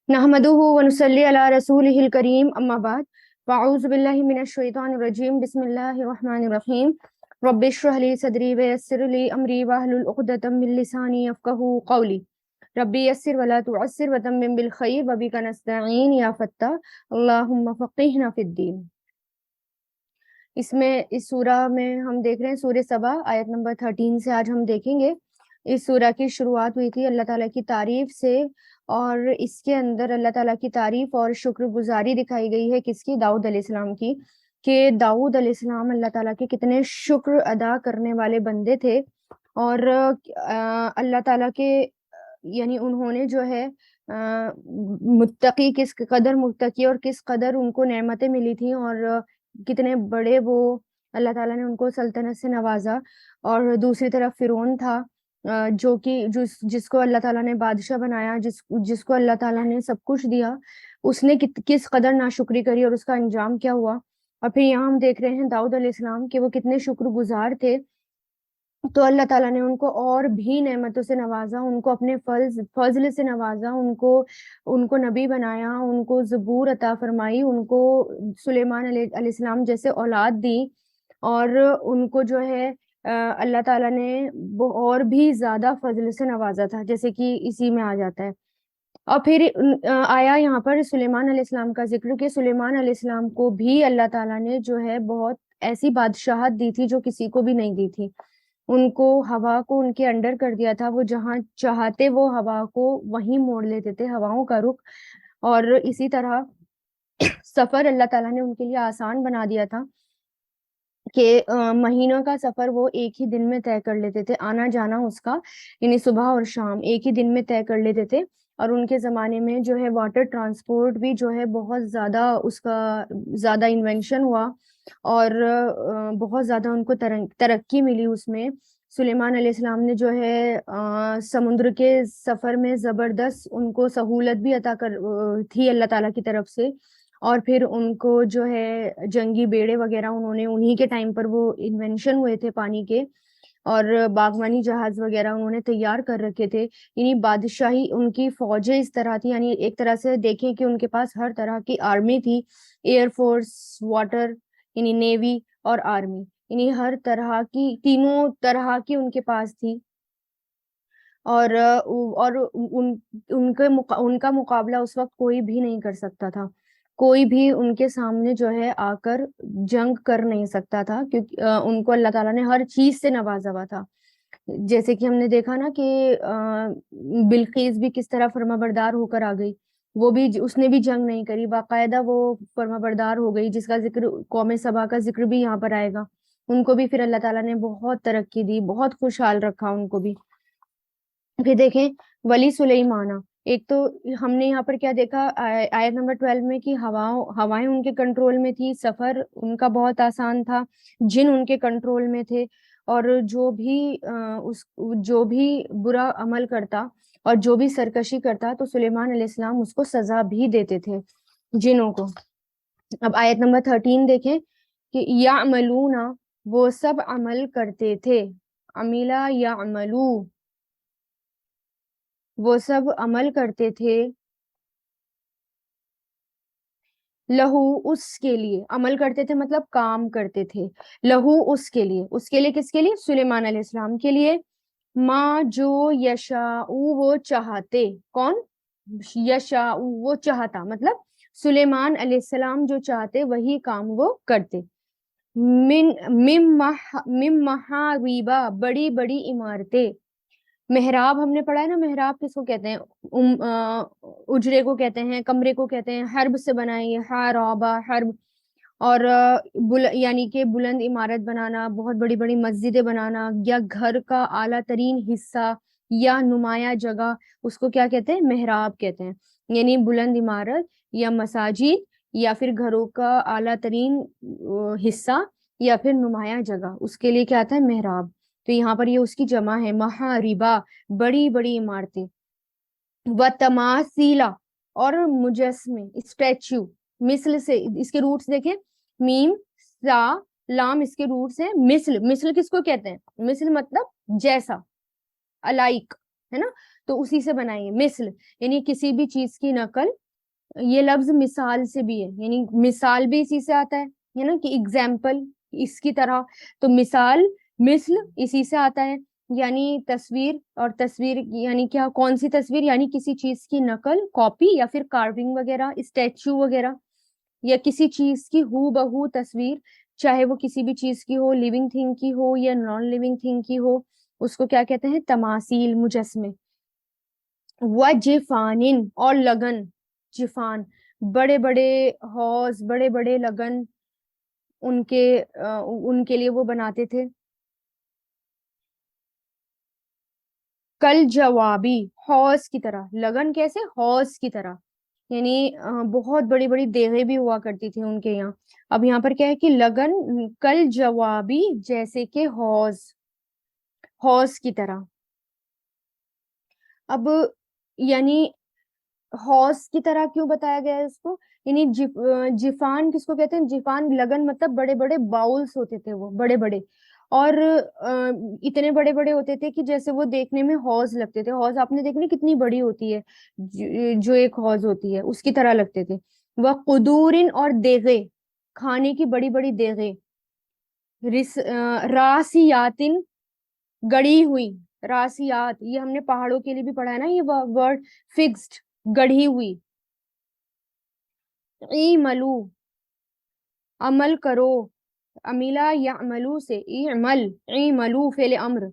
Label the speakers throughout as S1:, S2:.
S1: नहमदुहु व नुसल्ली अला रसूलिहिल करीम अम्मा बाद फ़अऊज़ु बिल्लाहि मिनश शैतानिर रजीम बिस्मिल्लाहिर रहमानिर रहीम रब्बि इश्रह ली सदरी व यस्सिर ली अमरी वहलुल उक़दतम मिन लिसानी यफ़क़हू क़ौली रब्बी यस्सिर वला तुअस्सिर व तम्मिम बिल खैर व बिका नस्तईन या फत्ताह अल्लाहुम्मा फ़क़िहना फ़िद्दीन। इसमें इस सूरा में हम देख रहे हैं सूरह सबा आयत नंबर 13 से आज हम देखेंगे। इस सूरा की शुरुआत हुई थी अल्लाह ताला की तारीफ से और इसके अंदर अल्लाह ताला की तारीफ और शुक्रगुजारी दिखाई गई है किसकी, दाऊद अलैहिस्सलाम की, कि दाऊद अलैहिस्सलाम अल्लाह ताला के कितने शुक्र अदा करने वाले बंदे थे और अल्लाह ताला के यानी उन्होंने जो है मुत्तकी किस कदर मुत्तकी और किस कदर उनको नेमतें मिली थी और कितने बड़े वो अल्लाह ताला ने उनको सल्तनत से नवाजा। और दूसरी तरफ फिरौन था जो कि जिसको अल्लाह ताला ने बादशाह बनाया, जिसको अल्लाह ताला ने सब कुछ दिया, उसने किस कदर नाशुक्री करी और उसका अंजाम क्या हुआ। और फिर यहाँ हम देख रहे हैं दाऊद अलैहिस्सलाम के वो कितने शुक्रगुजार थे, तो अल्लाह ताला ने उनको और भी नेमतों से नवाजा, उनको अपने फज़्ल से नवाजा, उनको नबी बनाया, उनको ज़बूर अता फरमाई, उनको सुलेमान अलैहिस्सलाम जैसे औलाद दी और उनको जो है अल्लाह ताला ने वो और भी ज़्यादा फज़्ल से नवाजा था, जैसे कि इसी में आ जाता है। और फिर आया यहाँ पर सुलेमान अलैहिस्सलाम का ज़िक्र कि सुलेमान अलैहिस्सलाम को भी अल्लाह ताला ने जो है बहुत ऐसी बादशाहत दी थी जो किसी को भी नहीं दी थी। उनको हवा को उनके अंडर कर दिया था, वो जहाँ चाहते वो हवा को वहीं मोड़ लेते थे, हवाओं का रुख। और इसी तरह सफ़र अल्लाह ताला ने उनके लिए आसान बना दिया था कि महीनों का सफ़र वो एक ही दिन में तय कर लेते थे, आना-जाना उसका यानी सुबह और शाम एक ही दिन में तय कर लेते थे। और उनके ज़माने में जो है वाटर ट्रांसपोर्ट भी जो है बहुत ज़्यादा उसका ज़्यादा इन्वेंशन हुआ और बहुत ज़्यादा उनको तरक्की मिली उसमें। सुलेमान अलैहिस्सलाम ने जो है समुद्र के सफ़र में ज़बरदस्त उनको सहूलत भी थी अल्लाह ताला की तरफ से। और फिर उनको जो है जंगी बेड़े वगैरह उन्होंने उन्हीं के टाइम पर वो इन्वेंशन हुए थे पानी के, और बागवानी जहाज वगैरह उन्होंने तैयार कर रखे थे। यानी बादशाही उनकी फौजें इस तरह थी, यानी एक तरह से देखें कि उनके पास हर तरह की आर्मी थी, एयरफोर्स, वाटर यानी नेवी और आर्मी, यानी हर तरह की तीनों तरह की उनके पास थी। और उनका मुकाबला उस वक्त कोई भी नहीं कर सकता था, कोई भी उनके सामने जो है आकर जंग कर नहीं सकता था, क्योंकि उनको अल्लाह ताला ने हर चीज से नवाजा हुआ था। जैसे कि हमने देखा ना कि बिल्किस भी किस तरह फर्माबरदार होकर आ गई, वो भी उसने भी जंग नहीं करी, बाकायदा वो फर्माबरदार हो गई, जिसका जिक्र कौमे सबा का जिक्र भी यहाँ पर आएगा। उनको भी फिर अल्लाह ताला ने बहुत तरक्की दी, बहुत खुशहाल रखा उनको भी। फिर देखें वली सुलेमाना, एक तो हमने यहाँ पर क्या देखा आयत नंबर 12 में कि हवाएं उनके कंट्रोल में थी, सफर उनका बहुत आसान था, जिन उनके कंट्रोल में थे। और जो भी बुरा अमल करता और जो भी सरकशी करता तो सुलेमान अलैहिस्सलाम उसको सजा भी देते थे जिनों को। अब आयत नंबर 13 देखें कि या अमलूना, वो सब अमल करते थे, अमीला या अमलू, वो सब अमल करते थे, लहू उसके लिए, अमल करते थे मतलब काम करते थे, लहू उसके लिए किसके लिए, सुलेमान अलैहिस्सलाम के लिए, माँ जो यशाऊ वो चाहते, कौन, यशाऊ वो चाहता, मतलब सुलेमान अलैहिस्सलाम जो चाहते वही काम वो करते। मिम महारीबा, बड़ी बड़ी इमारतें, मेहराब हमने पढ़ा है ना, मेहराब किसको कहते हैं, उजरे को कहते हैं, कमरे को कहते हैं, हर्ब से बनाई है, हराबा हर्ब। और यानी कि बुलंद इमारत बनाना, बहुत बड़ी बड़ी मस्जिदें बनाना, या घर का आला तरीन हिस्सा या नुमाया जगह, उसको क्या कहते हैं, मेहराब कहते हैं। यानी बुलंद इमारत या मसाजिद या फिर घरों का आला तरीन हिस्सा या फिर नुमाया जगह, उसके लिए क्या आता है, मेहराब। तो यहाँ पर ये उसकी जमा है, महारिबा, बड़ी बड़ी इमारतें। व तमासीला, और मुजस्मे, स्टैच्यू, मिस्ल से इसके रूट्स देखें, मीम सा लाम, इसके रूट्स है मिस्ल। मिस्ल किसको कहते हैं, मिस्ल मतलब जैसा, अलाइक, ہے نا, تو اسی سے بنائیے. مثل یعنی کسی بھی چیز کی نقل. یہ لفظ مثال سے بھی ہے, یعنی مثال بھی اسی سے آتا ہے نا, کہ اگزامپل اس کی طرح. تو مثال مثل اسی سے آتا ہے, یعنی تصویر. اور تصویر یعنی کیا, کون سی تصویر, یعنی کسی چیز کی نقل, کاپی, یا پھر کارونگ وغیرہ, اسٹیچو وغیرہ, یا کسی چیز کی ہو بہو تصویر, چاہے وہ کسی بھی چیز کی ہو, لیونگ تھنگ کی ہو یا نان لیونگ تھنگ کی ہو, اس کو کیا کہتے ہیں, تماثیل, مجسمے. وجفان اور لگن. جفان بڑے بڑے حوض, بڑے بڑے لگن ان کے لیے وہ بناتے تھے. کل جوابی حوض کی طرح, لگن کیسے, حوض کی طرح, یعنی بہت بڑی بڑی دیغیں بھی ہوا کرتی تھی ان کے یہاں. اب یہاں پر کیا ہے کہ لگن کل جوابی جیسے کہ حوض, حوض کی طرح. اب یعنی حوض کی طرح کیوں بتایا گیا ہے اس کو, یعنی جفان کس کو کہتے ہیں, جفان لگن مطلب بڑے بڑے باؤلس ہوتے تھے وہ, بڑے بڑے, اور اتنے بڑے بڑے ہوتے تھے کہ جیسے وہ دیکھنے میں حوض لگتے تھے. حوض آپ نے دیکھنی کتنی بڑی ہوتی ہے, جو ایک حوض ہوتی ہے اس کی طرح لگتے تھے. وہ قدورن اور دیغے, کھانے کی بڑی بڑی دیغے. راسیاتن گڑی ہوئی, راسیات یہ ہم نے پہاڑوں کے لیے بھی پڑھا ہے نا یہ ورڈ, فکسڈ, گڑھی ہوئی. ایملو عمل کرو, امیلا یعملو سے اعمل, ایملو فعل امر,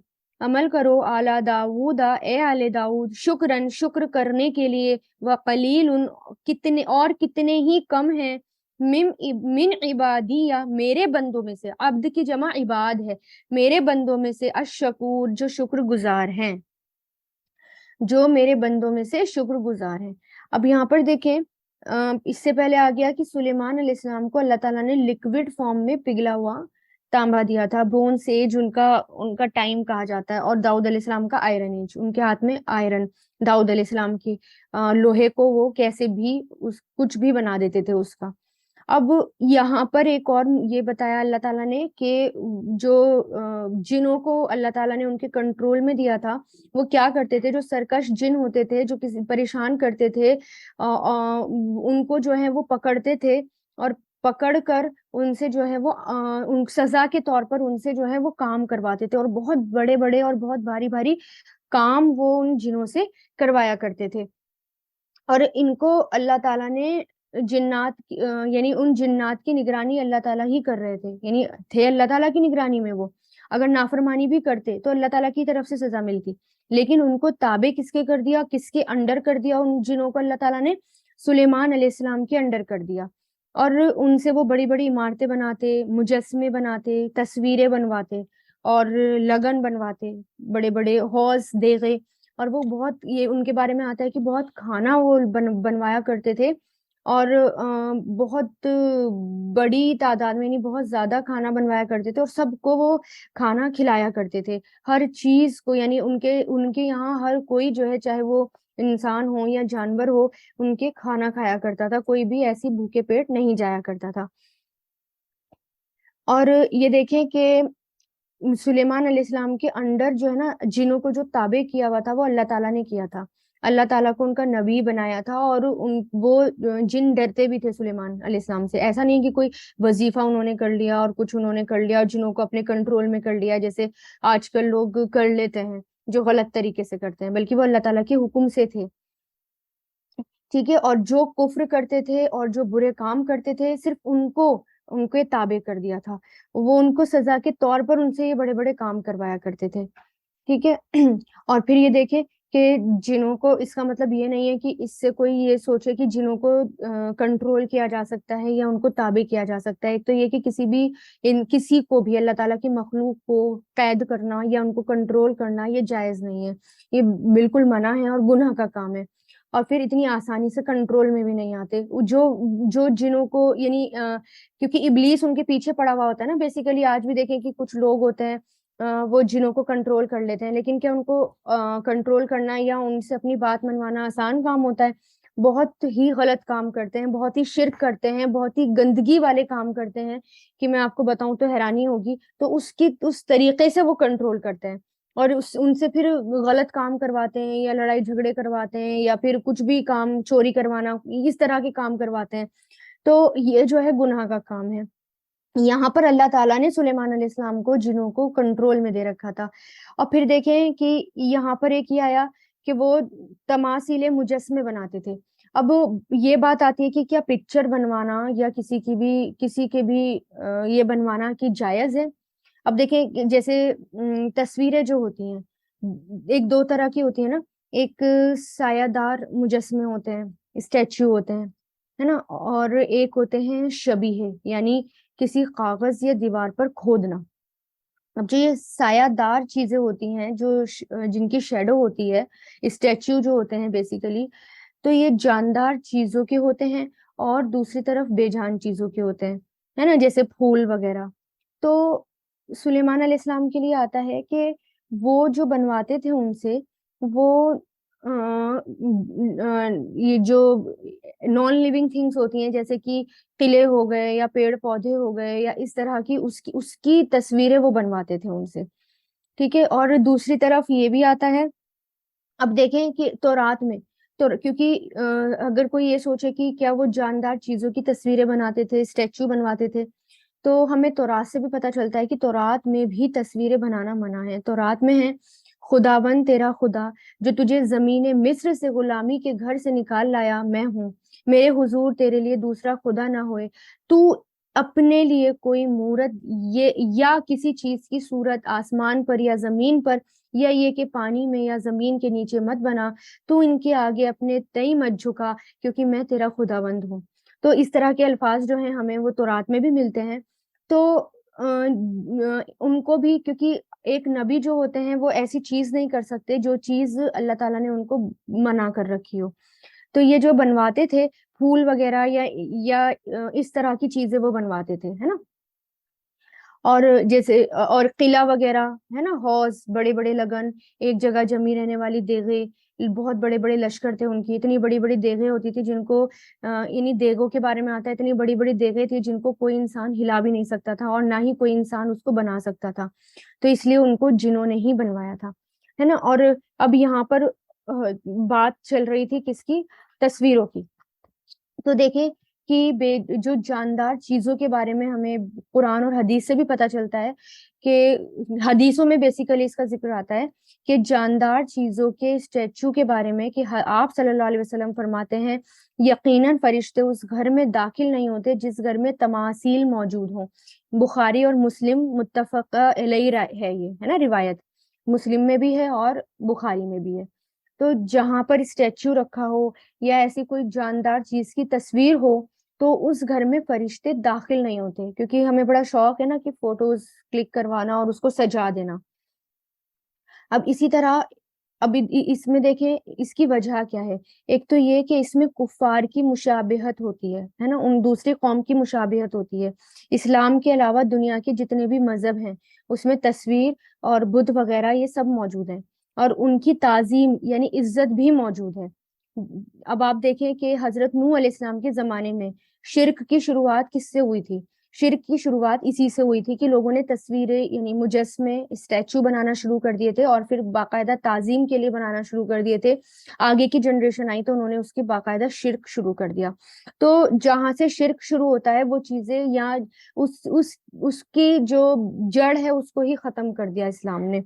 S1: عمل کرو, اعلی داود اے آل داود, شکرن شکر کرنے کے لیے, وقلیل کتنے اور کتنے ہی کم ہیں, من عبادیہ میرے بندوں میں سے, عبد کی جمع عباد ہے, میرے بندوں میں سے, الشکور جو شکر گزار ہیں, جو میرے بندوں میں سے شکر گزار ہیں. اب یہاں پر دیکھیں, اس سے پہلے آ گیا کہ سلیمان علیہ السلام کو اللہ تعالیٰ نے لکوڈ فارم میں پگھلا ہوا تانبا دیا تھا. برونز ایج ان کا ٹائم کہا جاتا ہے, اور داؤد علیہ السلام کا آئرن ایج, ان کے ہاتھ میں آئرن, داؤد علیہ السلام کی لوہے کو وہ کیسے بھی کچھ بھی بنا دیتے تھے اس کا. اب یہاں پر ایک اور یہ بتایا اللہ تعالیٰ نے کہ جو جنوں کو اللہ تعالیٰ نے ان کے کنٹرول میں دیا تھا, وہ کیا کرتے تھے, جو سرکش جن ہوتے تھے, جو کسی پریشان کرتے تھے, ان کو جو ہے وہ پکڑتے تھے, اور پکڑ کر ان سے جو ہے وہ سزا کے طور پر ان سے جو ہے وہ کام کرواتے تھے, اور بہت بڑے بڑے اور بہت بھاری بھاری کام وہ ان جنوں سے کروایا کرتے تھے. اور ان کو اللہ تعالیٰ نے جنات یعنی ان جنات کی نگرانی اللہ تعالیٰ ہی کر رہے تھے, یعنی تھے اللہ تعالیٰ کی نگرانی میں وہ. اگر نافرمانی بھی کرتے تو اللہ تعالیٰ کی طرف سے سزا ملتی, لیکن ان کو تابع کس کے کر دیا, کس کے انڈر کر دیا ان جنوں کو اللہ تعالیٰ نے, سلیمان علیہ السلام کے انڈر کر دیا. اور ان سے وہ بڑی بڑی عمارتیں بناتے, مجسمے بناتے, تصویریں بنواتے, اور لگن بنواتے, بڑے بڑے حوض, دیغے. اور وہ بہت, یہ ان کے بارے میں آتا ہے کہ بہت کھانا وہ بنوایا کرتے تھے, اور بہت بڑی تعداد میں, یعنی بہت زیادہ کھانا بنوایا کرتے تھے, اور سب کو وہ کھانا کھلایا کرتے تھے, ہر چیز کو. یعنی ان کے یہاں ہر کوئی جو ہے, چاہے وہ انسان ہو یا جانور ہو, ان کے کھانا کھایا کرتا تھا, کوئی بھی ایسی بھوکے پیٹ نہیں جایا کرتا تھا. اور یہ دیکھیں کہ سلیمان علیہ السلام کے انڈر جو ہے نا, جنوں کو جو تابع کیا ہوا تھا وہ اللہ تعالیٰ نے کیا تھا. اللہ تعالیٰ کو ان کا نبی بنایا تھا, اور وہ جن ڈرتے بھی تھے سلیمان علیہ السلام سے. ایسا نہیں کہ کوئی وظیفہ انہوں نے کر لیا اور کچھ انہوں نے کر لیا اور جنوں کو اپنے کنٹرول میں کر لیا, جیسے آج کل لوگ کر لیتے ہیں جو غلط طریقے سے کرتے ہیں, بلکہ وہ اللہ تعالیٰ کے حکم سے تھے. ٹھیک ہے, اور جو کفر کرتے تھے اور جو برے کام کرتے تھے, صرف ان کے تابع کر دیا تھا. وہ ان کو سزا کے طور پر ان سے یہ بڑے بڑے کام کروایا کرتے تھے. ٹھیک ہے. اور پھر یہ دیکھیں کہ جنوں کو, اس کا مطلب یہ نہیں ہے کہ اس سے کوئی یہ سوچے کہ جنوں کو کنٹرول کیا جا سکتا ہے یا ان کو تابع کیا جا سکتا ہے. ایک تو یہ کہ کسی کو بھی اللہ تعالیٰ کی مخلوق کو قید کرنا یا ان کو کنٹرول کرنا یہ جائز نہیں ہے, یہ بالکل منع ہے اور گناہ کا کام ہے. اور پھر اتنی آسانی سے کنٹرول میں بھی نہیں آتے جو جنوں کو, یعنی کیونکہ ابلیس ان کے پیچھے پڑا ہوا ہوتا ہے نا بیسیکلی. آج بھی دیکھیں کہ کچھ لوگ ہوتے ہیں وہ جنوں کو کنٹرول کر لیتے ہیں, لیکن کیا ان کو کنٹرول کرنا یا ان سے اپنی بات منوانا آسان کام ہوتا ہے؟ بہت ہی غلط کام کرتے ہیں, بہت ہی شرک کرتے ہیں, بہت ہی گندگی والے کام کرتے ہیں کہ میں آپ کو بتاؤں تو حیرانی ہوگی. تو اس طریقے سے وہ کنٹرول کرتے ہیں. और उनसे फिर गलत काम करवाते हैं या लड़ाई झगड़े करवाते हैं या फिर कुछ भी काम, चोरी करवाना, इस तरह के काम करवाते हैं। तो ये जो है गुनाह का काम है। यहाँ पर अल्लाह ताला ने सुलेमान अलैहिस्सलाम को जिनों को कंट्रोल में दे रखा था। और फिर देखें कि यहाँ पर एक ये आया कि वो तमासीले मुजस्मे बनाते थे। अब ये बात आती है कि क्या पिक्चर बनवाना या किसी के भी ये बनवाना कि जायज है? अब देखिए कि जैसे तस्वीरें जो होती हैं, एक दो तरह की होती है ना। एक सायादार मुजस्मे होते हैं, स्टैच्यू होते हैं, है ना? और एक होते हैं शबीहे, यानी किसी कागज या दीवार पर खोदना। अब जो ये सायादार चीजें होती हैं, जिनकी शेडो होती है, स्टैच्यू जो होते हैं बेसिकली, तो ये जानदार चीजों के होते हैं और दूसरी तरफ बेजान चीजों के होते हैं, है ना? जैसे फूल वगैरह। तो सुलेमान अलैहिस्सलाम के लिए आता है कि वो जो बनवाते थे उनसे, वो ये जो नॉन लिविंग थिंग्स होती हैं, जैसे कि किले हो गए या पेड़ पौधे हो गए या इस तरह की उसकी उसकी तस्वीरें वो बनवाते थे उनसे। ठीक है। और दूसरी तरफ ये भी आता है, अब देखें कि तौरात में, तो क्योंकि अगर कोई ये सोचे कि क्या वो जानदार चीजों की तस्वीरें बनाते थे, स्टेच्यू बनवाते थे, तो हमें तौरात से भी पता चलता है कि तौरात में भी तस्वीरें बनाना मना है। तौरात में है, खुदावन तेरा खुदा जो तुझे जमीन मिस्र से गुलामी के घर से निकाल लाया मैं हूँ, मेरे हुजूर तेरे लिए दूसरा खुदा ना होए, तू अपने लिए कोई मूरत ये या किसी चीज की सूरत आसमान पर या जमीन पर या ये कि पानी में या जमीन के नीचे मत बना, तू इनके आगे अपने तई मत झुका, क्योंकि मैं तेरा खुदावंद हूँ। तो इस तरह के अल्फाज जो हैं हमें वो तौरात में भी मिलते हैं। तो उनको भी, क्योंकि एक नबी जो होते हैं वो ऐसी चीज नहीं कर सकते जो चीज अल्लाह ताला ने उनको मना कर रखी हो। तो ये जो बनवाते थे फूल वगैरह या इस तरह की चीजें वो बनवाते थे, है ना? और जैसे और किला वगैरह, है ना? हौज, बड़े बड़े लगन, एक जगह जमी रहने वाली देगे, बहुत बड़े बड़े लश्कर थे उनकी, इतनी बड़ी बड़ी देगे होती थी जिनको इन्हीं देगों के बारे में आता है, इतनी बड़ी बड़ी देगे थी जिनको कोई इंसान हिला भी नहीं सकता था और ना ही कोई इंसान उसको बना सकता था। तो इसलिए उनको जिन्होंने ही बनवाया था, है ना? और अब यहाँ पर बात चल रही थी किसकी? तस्वीरों की। तो देखें कि जो जानदार चीजों के बारे में हमें कुरान और हदीस से भी पता चलता है कि हदीसों में बेसिकली इसका जिक्र आता है कि जानदार चीजों के स्टैचू के बारे में कि आप सल्लल्लाहु अलैहि वसल्लम फरमाते हैं, यकीनन फरिश्ते उस घर में दाखिल नहीं होते जिस घर में तमासील मौजूद हो। बुखारी और मुस्लिम मुत्तफक अलैहि है, ये है ना रिवायत, मुस्लिम में भी है और बुखारी में भी है। तो जहां पर स्टैच्यू रखा हो या ऐसी कोई जानदार चीज की तस्वीर हो, तो उस घर में फरिश्ते दाखिल नहीं होते, क्योंकि हमें बड़ा शौक है ना कि फोटोज क्लिक करवाना और उसको सजा देना। अब इसी तरह, अब इसमें देखें इसकी वजह क्या है। एक तो ये कि इसमें कुफार की मुशाबिहत होती है ना? उन दूसरी कौम की मुशाबिहत होती है। इस्लाम के अलावा दुनिया के जितने भी मजहब हैं उसमें तस्वीर और बुत वगैरह ये सब मौजूद हैं, और उनकी ताजीम यानी इज्जत भी मौजूद है। अब आप देखें कि हजरत नूह अलैहिस्सलाम के जमाने में शिर्क की शुरुआत किससे हुई थी? शिर्क की शुरुआत इसी से हुई थी कि लोगों ने तस्वीरें यानी मुजस्मे, स्टैचू बनाना शुरू कर दिए थे और फिर बाकायदा ताजीम के लिए बनाना शुरू कर दिए थे। आगे की जनरेशन आई तो उन्होंने उसकी बाकायदा शिर्क शुरू कर दिया। तो जहां से शिर्क शुरू होता है वो चीजें या उसकी जो जड़ है उसको ही खत्म कर दिया इस्लाम ने।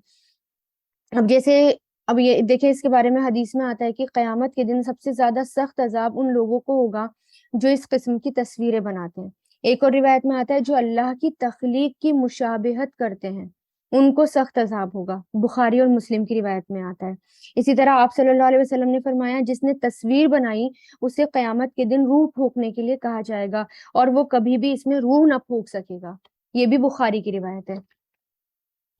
S1: अब जैसे, अब ये देखिए इसके बारे में हदीस में आता है कि कयामत के दिन सबसे ज्यादा सख्त अजाब उन लोगों को होगा जो इस किस्म की तस्वीरें बनाते हैं। एक और रिवायत में आता है जो अल्लाह की तख्लीक की मुशाबिहत करते हैं उनको सख्त अजाब होगा। बुखारी और मुस्लिम की रिवायत में आता है। इसी तरह आप सल्लल्लाहु अलैहि वसल्लम ने फरमाया, जिसने तस्वीर बनाई उसे कयामत के दिन रूह फूकने के लिए कहा जाएगा और वो कभी भी इसमें रूह ना फूक सकेगा। ये भी बुखारी की रिवायत है।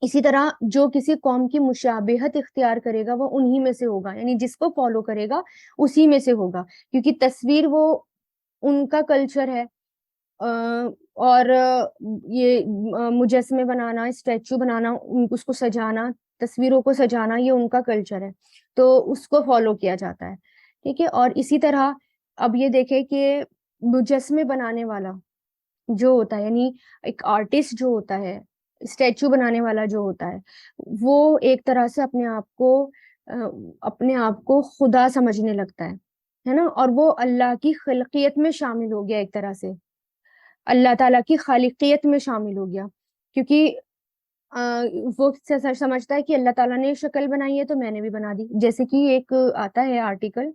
S1: इसी तरह जो किसी कौम की मुशाबिहत इख्तियार करेगा वो उन्हीं में से होगा, यानी जिसको फॉलो करेगा उसी में से होगा, क्योंकि तस्वीर वो उनका कल्चर है। और ये मुजस्मे बनाना, स्टैचू बनाना, उसको सजाना, तस्वीरों को सजाना, ये उनका कल्चर है, तो उसको फॉलो किया जाता है। ठीक है। और इसी तरह अब ये देखें कि मुजस्मे बनाने वाला जो होता है, यानी एक आर्टिस्ट जो होता है, स्टैचू बनाने वाला जो होता है, वो एक तरह से अ, अपने आप को खुदा समझने लगता है ना? और वो अल्लाह की खिलकियत में शामिल हो गया एक तरह से, अल्लाह ताला की खालिकियत में शामिल हो गया। क्योंकि अ, वो समझता है कि अल्लाह ताला ने शक्ल बनाई है तो मैंने भी बना दी। जैसे कि एक आता है आर्टिकल,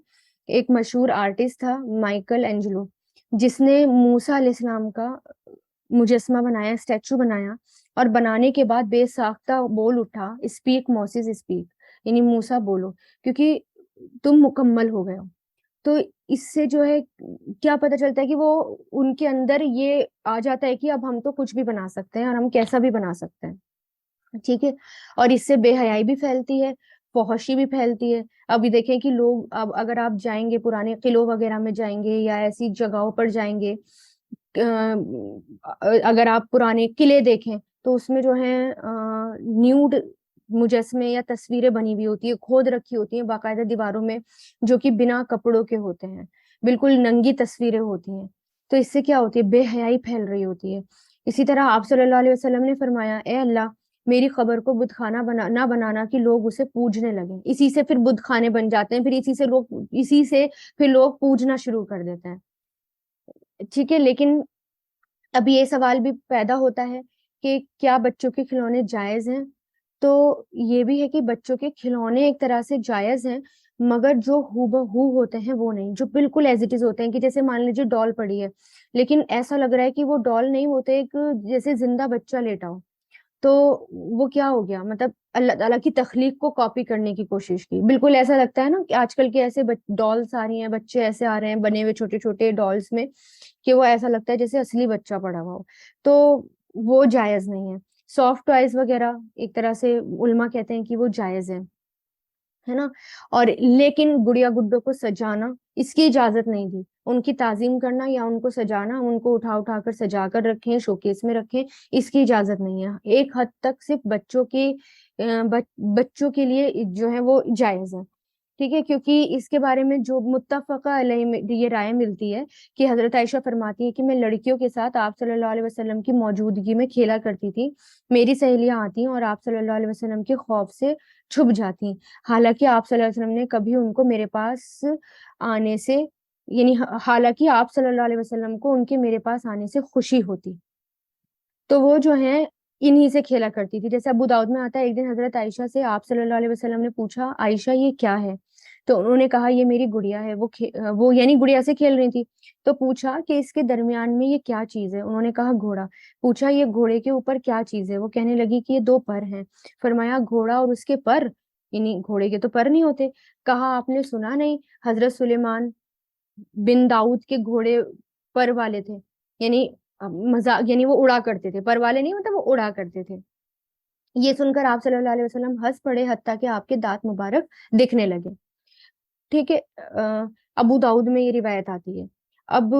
S1: एक मशहूर आर्टिस्ट था माइकल एंजेलो, जिसने मूसा अलैहिस्सलाम का मुजस्मा बनाया, स्टैचू बनाया, और बनाने के बाद बेसाख्ता बोल उठा, स्पीक मोसेस स्पीक, यानी मूसा बोलो, क्योंकि तुम मुकम्मल हो गए हो। तो इससे जो है क्या पता चलता है कि वो उनके अंदर ये आ जाता है कि अब हम तो कुछ भी बना सकते हैं और हम कैसा भी बना सकते हैं। ठीक है? और इससे बेहयाई भी फैलती है, फ़ोहशी भी फैलती है। अभी देखें कि लोग, अब अगर आप जाएँगे पुराने किलों वगैरह में जाएँगे या ऐसी जगहों पर जाएँगे, अगर आप पुराने किले देखें तो उसमें जो है न्यूड मुजस्मे या तस्वीरें बनी हुई होती है, खोद रखी होती हैं बाकायदा दीवारों में, जो कि बिना कपड़ों के होते हैं, बिल्कुल नंगी तस्वीरें होती हैं। तो इससे क्या होती है, बेहयाई फैल रही होती है। इसी तरह आप सल्लल्लाहु अलैहि वसल्लम ने फरमाया, ए अल्लाह, मेरी खबर को बुतखाना ना बनाना कि लोग उसे पूजने लगे। इसी से फिर बुतखाने बन जाते हैं, फिर इसी से फिर लोग पूजना शुरू कर देते हैं। ठीक है, लेकिन अब ये सवाल भी पैदा होता है कि क्या बच्चों के खिलौने जायज़ हैं? तो ये भी है कि बच्चों के खिलौने एक तरह से जायज़ हैं, मगर जो हूबहू होते हैं वो नहीं, जो बिल्कुल एज़ इट इज़ होते हैं, कि जैसे मान लीजिए डॉल पड़ी है, लेकिन ऐसा लग रहा है कि वो डॉल नहीं, वो तो एक जैसे ज़िंदा बच्चा लेटा हो। तो वो क्या हो गया, मतलब अल्लाह ताला की तख्लीक को कॉपी करने की कोशिश की। बिल्कुल ऐसा लगता है ना कि आजकल के ऐसे डॉल्स आ रही हैं, बच्चे ऐसे आ रहे हैं बने हुए छोटे-छोटे डॉल्स में, कि वो ऐसा लगता है जैसे असली बच्चा पड़ा हुआ हो। तो वो जायज़ नहीं है। सॉफ्ट टॉयज़ वग़ैरह एक तरह से उलमा कहते हैं कि वो जायज़ है ना? और लेकिन गुड़िया-गुड्डों को सजाना, इसकी इजाज़त नहीं दी। उनकी ताज़ीम करना या उनको सजाना, उनको उठा-उठा कर सजा कर रखें, शोकेस में रखें, इसकी इजाज़त नहीं है। एक हद तक सिर्फ़ बच्चों के लिए जो है वो जायज़ है। ठीक है? क्योंकि इसके बारे में जो मुत्तफ़क़ा अलैहि में ये राय मिलती है कि हज़रत आयशा फ़रमाती हैं कि मैं लड़कियों के साथ आप सल्लल्लाहु अलैहि वसल्लम की मौजूदगी में खेला करती थी। मेरी सहेलियाँ आतीं और आप सल्लल्लाहु अलैहि वसल्लम के खौफ से छुप जातीं। हालाँकि आप सल्लल्लाहु अलैहि वसल्लम ने कभी उनको मेरे पास आने से, यानी हालाँकि आप सल्लल्लाहु अलैहि वसल्लम को उनके मेरे पास आने से खुशी होती। तो वो जो है इन्हीं से खेला करती थी। जैसे अबू दाऊद में आता है, एक दिन हज़रत आयशा से आप सल्लल्लाहु अलैहि वसल्लम ने पूछा, आयशा ये क्या है? तो उन्होंने कहा ये मेरी गुड़िया है। वो यानी गुड़िया से खेल रही थी। तो पूछा कि इसके दरमियान में ये क्या चीज़ है? उन्होंने कहा घोड़ा। पूछा ये घोड़े के ऊपर क्या चीज़ है? वो कहने लगी कि ये 2 पर हैं। फरमाया घोड़ा और उसके पर? यानी घोड़े के तो पर नहीं होते। कहा आपने सुना नहीं, हज़रत सुलेमान बिन दाऊद के घोड़े पर वाले थे। यानी मज़ाक, यानी वो उड़ा करते थे, पर वाले नहीं, मतलब वो उड़ा करते थे। ये सुनकर आप सल्लल्लाहु अलैहि वसल्लम हँस पड़े, हत्ता कि आपके दाँत मुबारक दिखने लगे। ठीक है? अबू दाऊद में ये रिवायत आती है। अब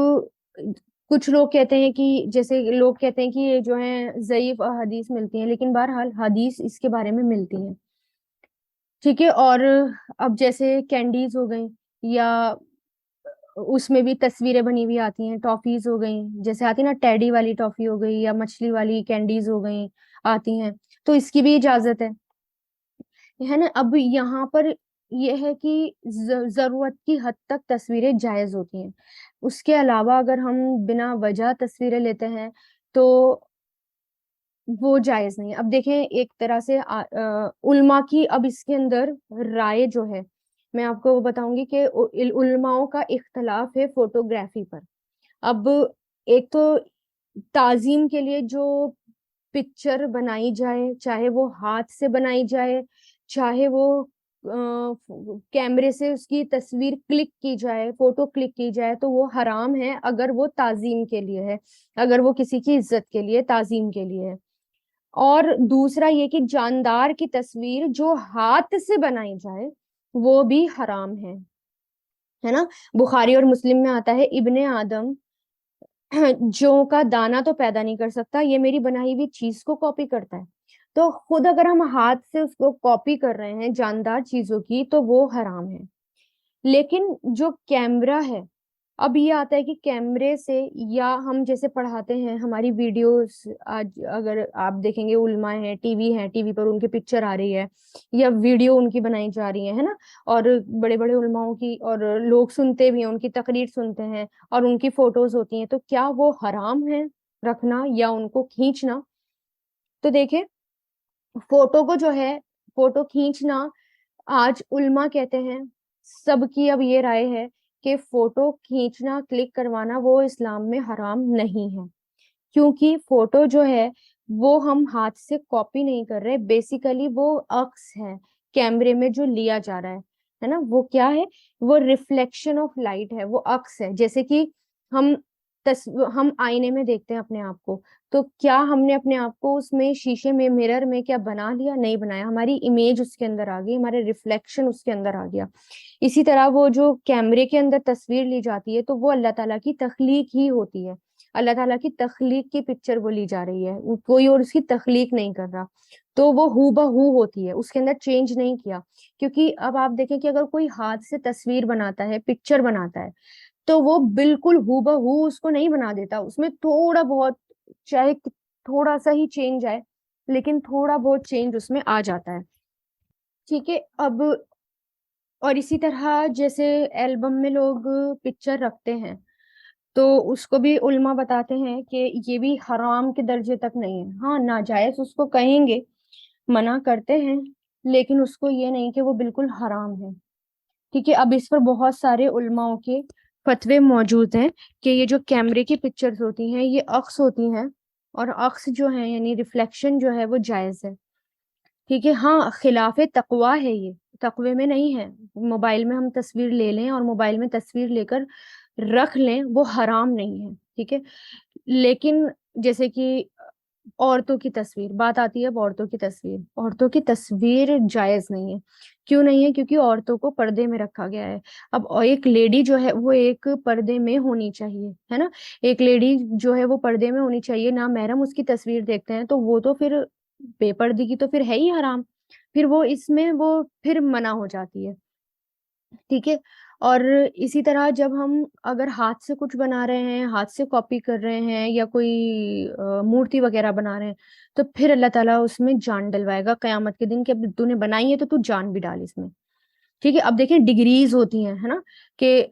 S1: कुछ लोग कहते हैं कि, जैसे लोग कहते हैं कि ये जो है ज़ईफ़ हदीस मिलती हैं, लेकिन बहरहाल हदीस इसके बारे में मिलती हैं। ठीक है? और अब जैसे कैंडीज़ हो गई, या उसमें भी तस्वीरें बनी हुई आती हैं, टॉफ़ीज़ हो गईं, जैसे आती है ना टेडी वाली टॉफ़ी हो गई या मछली वाली कैंडीज़ हो गईं, आती हैं, तो इसकी भी इजाज़त है ना? अब यहाँ पर ये है कि ज़रूरत की हद तक तस्वीरें जायज़ होती हैं। उसके अलावा अगर हम बिना वजह तस्वीरें लेते हैं, तो वो जायज़ नहीं है। अब देखें एक तरह से उलमा की अब इसके अंदर राय जो है, मैं आपको वो बताऊँगी कि उलमाओं का इख्तिलाफ़ है फ़ोटोग्राफ़ी पर। अब एक तो ताज़ीम के लिए जो पिक्चर बनाई जाए, चाहे वो हाथ से बनाई जाए, चाहे वो कैमरे से उसकी तस्वीर क्लिक की जाए, फ़ोटो क्लिक की जाए, तो वो हराम है अगर वो ताज़ीम के लिए है, अगर वो किसी की इज़्ज़त के लिए, ताज़ीम के लिए है। और दूसरा ये कि जानदार की तस्वीर जो हाथ से बनाई जाए, वो भी हराम है ना? बुखारी और मुस्लिम में आता है, इब्ने आदम जौ का दाना तो पैदा नहीं कर सकता, ये मेरी बनाई हुई चीज़ को कॉपी करता है। तो खुद अगर हम हाथ से उसको कॉपी कर रहे हैं जानदार चीज़ों की, तो वो हराम है। लेकिन जो कैमरा है, अब ये आता है कि कैमरे से, या हम जैसे पढ़ाते हैं हमारी वीडियोस, आज अगर आप देखेंगे उलमा है, टीवी पर उनकी पिक्चर आ रही है या वीडियो उनकी बनाई जा रही है ना, और बड़े बड़े उलमाओं की, और लोग सुनते भी हैं, उनकी तकरीर सुनते हैं और उनकी फोटोज होती हैं, तो क्या वो हराम है रखना या उनको खींचना? तो देखें, फोटो को जो है, फोटो खींचना, आज उल्मा कहते हैं, सबकी अब ये राय है कि फोटो खींचना, क्लिक करवाना वो इस्लाम में हराम नहीं है, क्योंकि फोटो जो है वो हम हाथ से कॉपी नहीं कर रहे, बेसिकली वो अक्स है कैमरे में जो लिया जा रहा है ना, वो क्या है, वो रिफ्लेक्शन ऑफ लाइट है, वो अक्स है। जैसे कि हम हम आईने में देखते हैं अपने आप को, तो क्या हमने अपने आप को उसमें शीशे में, मिरर में क्या बना लिया? नहीं बनाया, हमारी इमेज उसके अंदर आ गई, हमारे रिफ्लेक्शन उसके अंदर आ गया। इसी तरह वो जो कैमरे के अंदर तस्वीर ली जाती है, तो वो अल्लाह ताला की तख्लीक ही होती है, अल्लाह ताला की तख्लीक की पिक्चर वो ली जा रही है, कोई और उसकी तख्लीक नहीं कर रहा, तो वो हू बहू होती है, उसके अंदर चेंज नहीं किया। क्योंकि अब आप देखें कि अगर कोई हाथ से तस्वीर बनाता है, पिक्चर बनाता है, तो वो बिल्कुल हूबहू उसको नहीं बना देता, उसमें थोड़ा बहुत, चाहे थोड़ा सा ही चेंज आए, लेकिन थोड़ा बहुत चेंज उसमें आ जाता है। ठीक है। अब और इसी तरह जैसे एल्बम में लोग पिक्चर रखते हैं, तो उसको भी उल्मा बताते हैं कि ये भी हराम के दर्जे तक नहीं है। हाँ, नाजायज उसको कहेंगे, मना करते हैं, लेकिन उसको ये नहीं कि वो बिल्कुल हराम है। ठीक है। अब इस पर बहुत सारे उलमाओं के फतवे मौजूद हैं कि ये जो कैमरे की पिक्चर्स होती हैं, ये अक्स होती हैं, और अक्स जो है यानी रिफ्लेक्शन जो है वो जायज है। ठीक है। हाँ, खिलाफे तकवा है ये, तकवे में नहीं है। मोबाइल में हम तस्वीर ले लें और मोबाइल में तस्वीर लेकर रख लें, वो हराम नहीं है। ठीक है। लेकिन जैसे कि औरतों की तस्वीर, बात आती है अब औरतों की तस्वीर, औरतों की तस्वीर जायज नहीं है। क्यों नहीं है? क्योंकि औरतों को पर्दे में रखा गया है। अब एक लेडी जो है वो एक पर्दे में होनी चाहिए, है ना, एक लेडी जो है वो पर्दे में होनी चाहिए, ना महरम उसकी तस्वीर देखते हैं, तो वो तो फिर बेपर्दगी तो फिर है ही हराम, फिर वो इसमें वो फिर मना हो जाती है। ठीक है। और इसी तरह जब हम अगर हाथ से कुछ बना रहे हैं, हाथ से कॉपी कर रहे हैं, या कोई मूर्ति वगैरह बना रहे हैं, तो फिर अल्लाह ताला उसमें जान डलवाएगा कयामत के दिन कि अब तूने बनाई है तो तू जान भी डाल इसमें। ठीक है। अब देखें, डिग्रीज होती हैं, है ना, कि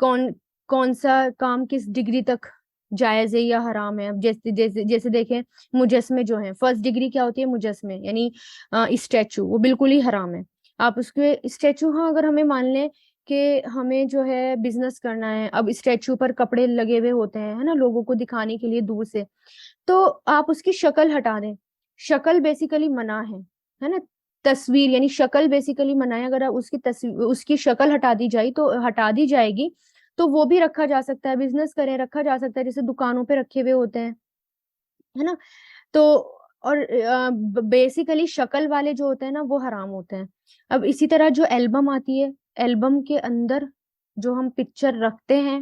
S1: कौन कौन सा काम किस डिग्री तक जायज है या हराम है। अब जैसे जैसे जैसे देखें, मुजस्मे जो हैं, फर्स्ट डिग्री क्या होती है? मुजस्मे यानी स्टैचू, वो बिल्कुल ही हराम है। आप उसके स्टैचू, हाँ, अगर हमें मान लें कि हमें जो है बिजनेस करना है, अब स्टैचू पर कपड़े लगे हुए होते हैं, है ना, लोगों को दिखाने के लिए दूर से, तो आप उसकी शक्ल हटा दें, शक्ल बेसिकली मना है ना, तस्वीर यानी शक्ल बेसिकली मना है। अगर आप उसकी तस्वीर, उसकी शक्ल हटा दी जाए तो हटा दी जाएगी, तो वो भी रखा जा सकता है, बिजनेस करें, रखा जा सकता है, जैसे दुकानों पे रखे हुए होते हैं, है ना। तो और बेसिकली शक्ल वाले जो होते हैं ना, वो हराम होते हैं। अब इसी तरह जो एल्बम आती है, एल्बम के अंदर जो हम पिक्चर रखते हैं,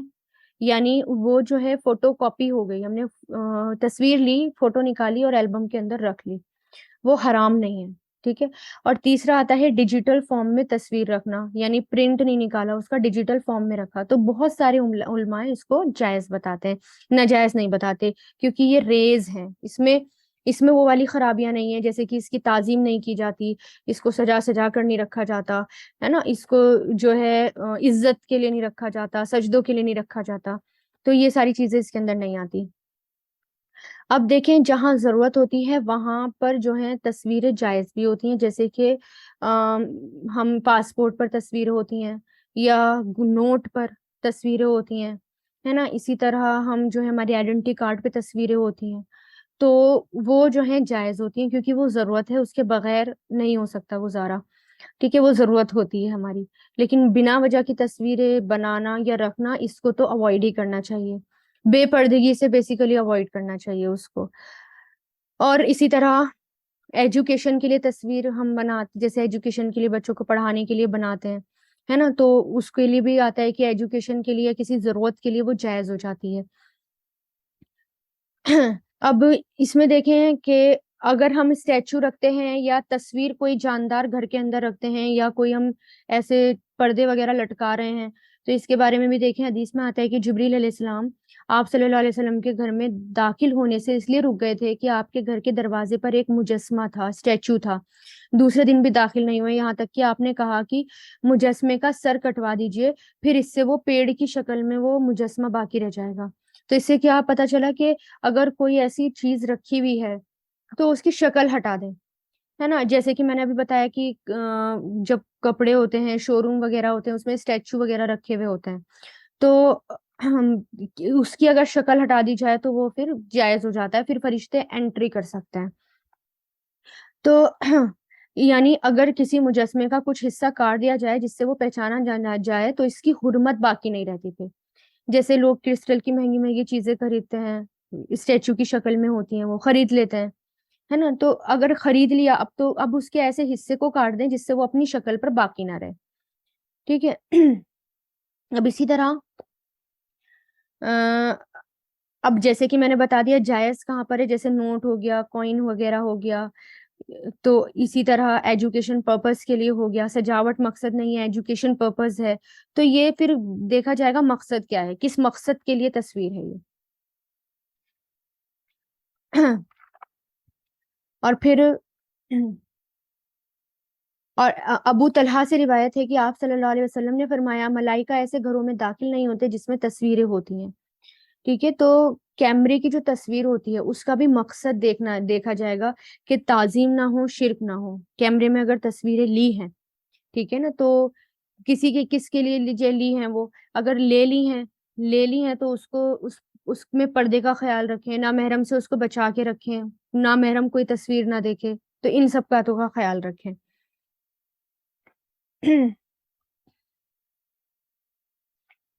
S1: यानी वो जो है फोटो कॉपी हो गई, हमने तस्वीर ली, फोटो निकाली और एल्बम के अंदर रख ली, वो हराम नहीं है। ठीक है। और तीसरा आता है डिजिटल फॉर्म में तस्वीर रखना, यानी प्रिंट नहीं निकाला, उसका डिजिटल फॉर्म में रखा, तो बहुत सारे उलमाए इसको जायज बताते हैं, नाजायज नहीं बताते, क्योंकि ये रेज है, इसमें इसमें वो वाली खराबियां नहीं है, जैसे कि इसकी ताजीम नहीं की जाती, इसको सजा सजा कर नहीं रखा जाता, है ना, इसको जो है इज्जत के लिए नहीं रखा जाता, सजदों के लिए नहीं रखा जाता, तो ये सारी चीजें इसके अंदर नहीं आती। अब देखें, जहां जरूरत होती है वहां पर जो है तस्वीरें जायज भी होती हैं, जैसे कि हम पासपोर्ट पर तस्वीरें होती हैं, या नोट पर तस्वीरें होती हैं, है ना, इसी तरह हम जो है हमारी आइडेंटिटी कार्ड पे तस्वीरें होती हैं, तो वो जो है जायज होती हैं, क्योंकि वो जरूरत है, उसके बगैर नहीं हो सकता गुजारा। ठीक है, वो जरूरत होती है हमारी। लेकिन बिना वजह की तस्वीरें बनाना या रखना, इसको तो अवॉइड ही करना चाहिए, बेपर्दगी से बेसिकली अवॉइड करना चाहिए उसको। और इसी तरह एजुकेशन के लिए तस्वीर हम बनाते, जैसे एजुकेशन के लिए बच्चों को पढ़ाने के लिए बनाते हैं, है ना, तो उसके लिए भी आता है कि एजुकेशन के लिए, किसी जरूरत के लिए वो जायज हो जाती है। अब इसमें देखें कि अगर हम स्टैचू रखते हैं या तस्वीर कोई जानदार घर के अंदर रखते हैं, या कोई हम ऐसे पर्दे वगैरह लटका रहे हैं, تو اس کے بارے میں بھی دیکھیں، حدیث میں آتا ہے کہ جبریل علیہ السلام آپ صلی اللہ علیہ وسلم کے گھر میں داخل ہونے سے اس لیے رک گئے تھے کہ آپ کے گھر کے دروازے پر ایک مجسمہ تھا، اسٹیچو تھا. دوسرے دن بھی داخل نہیں ہوئے، یہاں تک کہ آپ نے کہا کہ مجسمے کا سر کٹوا دیجئے، پھر اس سے وہ پیڑ کی شکل میں وہ مجسمہ باقی رہ جائے گا. تو اس سے کیا پتا چلا کہ اگر کوئی ایسی چیز رکھی ہوئی ہے تو اس کی شکل ہٹا دیں، ہے نا. جیسے کہ میں نے ابھی بتایا کہ جب کپڑے ہوتے ہیں، شو روم وغیرہ ہوتے ہیں، اس میں اسٹیچو وغیرہ رکھے ہوئے ہوتے ہیں، تو ہم اس کی اگر شکل ہٹا دی جائے تو وہ پھر جائز ہو جاتا ہے، پھر فرشتے انٹری کر سکتے ہیں. تو یعنی اگر کسی مجسمے کا کچھ حصہ کاٹ دیا جائے جس سے وہ پہچانا جانا جائے تو اس کی حرمت باقی نہیں رہتی پھر. جیسے لوگ کرسٹل کی مہنگی مہنگی چیزیں خریدتے ہیں، اسٹیچو کی شکل میں ہوتی ہیں، وہ خرید لیتے ہیں، ہے نا. تو اگر خرید لیا اب تو اب اس کے ایسے حصے کو کاٹ دیں جس سے وہ اپنی شکل پر باقی نہ رہے. ٹھیک ہے. اب اسی طرح اب جیسے کہ میں نے بتا دیا جائز کہاں پر ہے، جیسے نوٹ ہو گیا، کوئن وغیرہ ہو گیا. تو اسی طرح ایجوکیشن پرپز کے لیے ہو گیا، سجاوٹ مقصد نہیں ہے، ایجوکیشن پرپز ہے. تو یہ پھر دیکھا جائے گا مقصد کیا ہے، کس مقصد کے لیے تصویر ہے یہ. اور پھر اور ابو طلحہ سے روایت ہے کہ آپ صلی اللہ علیہ وسلم نے فرمایا ملائکہ ایسے گھروں میں داخل نہیں ہوتے جس میں تصویریں ہوتی ہیں. ٹھیک ہے. تو کیمرے کی جو تصویر ہوتی ہے اس کا بھی مقصد دیکھا جائے گا کہ تعظیم نہ ہو، شرک نہ ہو. کیمرے میں اگر تصویریں لی ہیں، ٹھیک ہے نا، تو کس کے لیے لی ہیں، وہ اگر لے لی ہیں تو اس میں پردے کا خیال رکھیں، نہ محرم سے اس کو بچا کے رکھیں، نہ محرم کوئی تصویر نہ دیکھے. تو ان سب باتوں کا خیال رکھیں.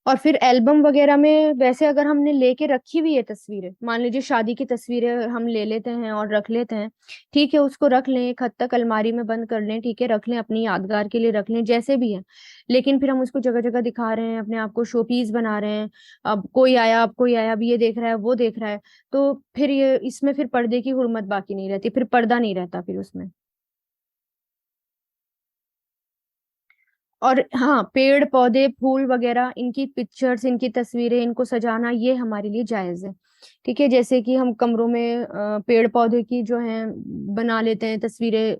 S1: اور پھر البم وغیرہ میں ویسے اگر ہم نے لے کے رکھی ہوئی ہے تصویریں، مان لیجیے شادی کی تصویریں ہم لے لیتے ہیں اور رکھ لیتے ہیں، ٹھیک ہے، اس کو رکھ لیں، ایک حد تک الماری میں بند کر لیں، ٹھیک ہے، رکھ لیں، اپنی یادگار کے لیے رکھ لیں، جیسے بھی ہے. لیکن پھر ہم اس کو جگہ جگہ دکھا رہے ہیں، اپنے آپ کو شو پیس بنا رہے ہیں، اب کوئی آیا، اب یہ دیکھ رہا ہے، وہ دیکھ رہا ہے، تو پھر یہ اس میں پھر پردے کی حرمت باقی نہیں رہتی، پھر پردہ نہیں رہتا پھر اس میں. اور ہاں، پیڑ پودے پھول وغیرہ ان کی پکچرز، ان کی تصویریں، ان کو سجانا یہ ہمارے لیے جائز ہے. ٹھیک ہے. جیسے کہ ہم کمروں میں پیڑ پودے کی جو ہیں بنا لیتے ہیں تصویریں،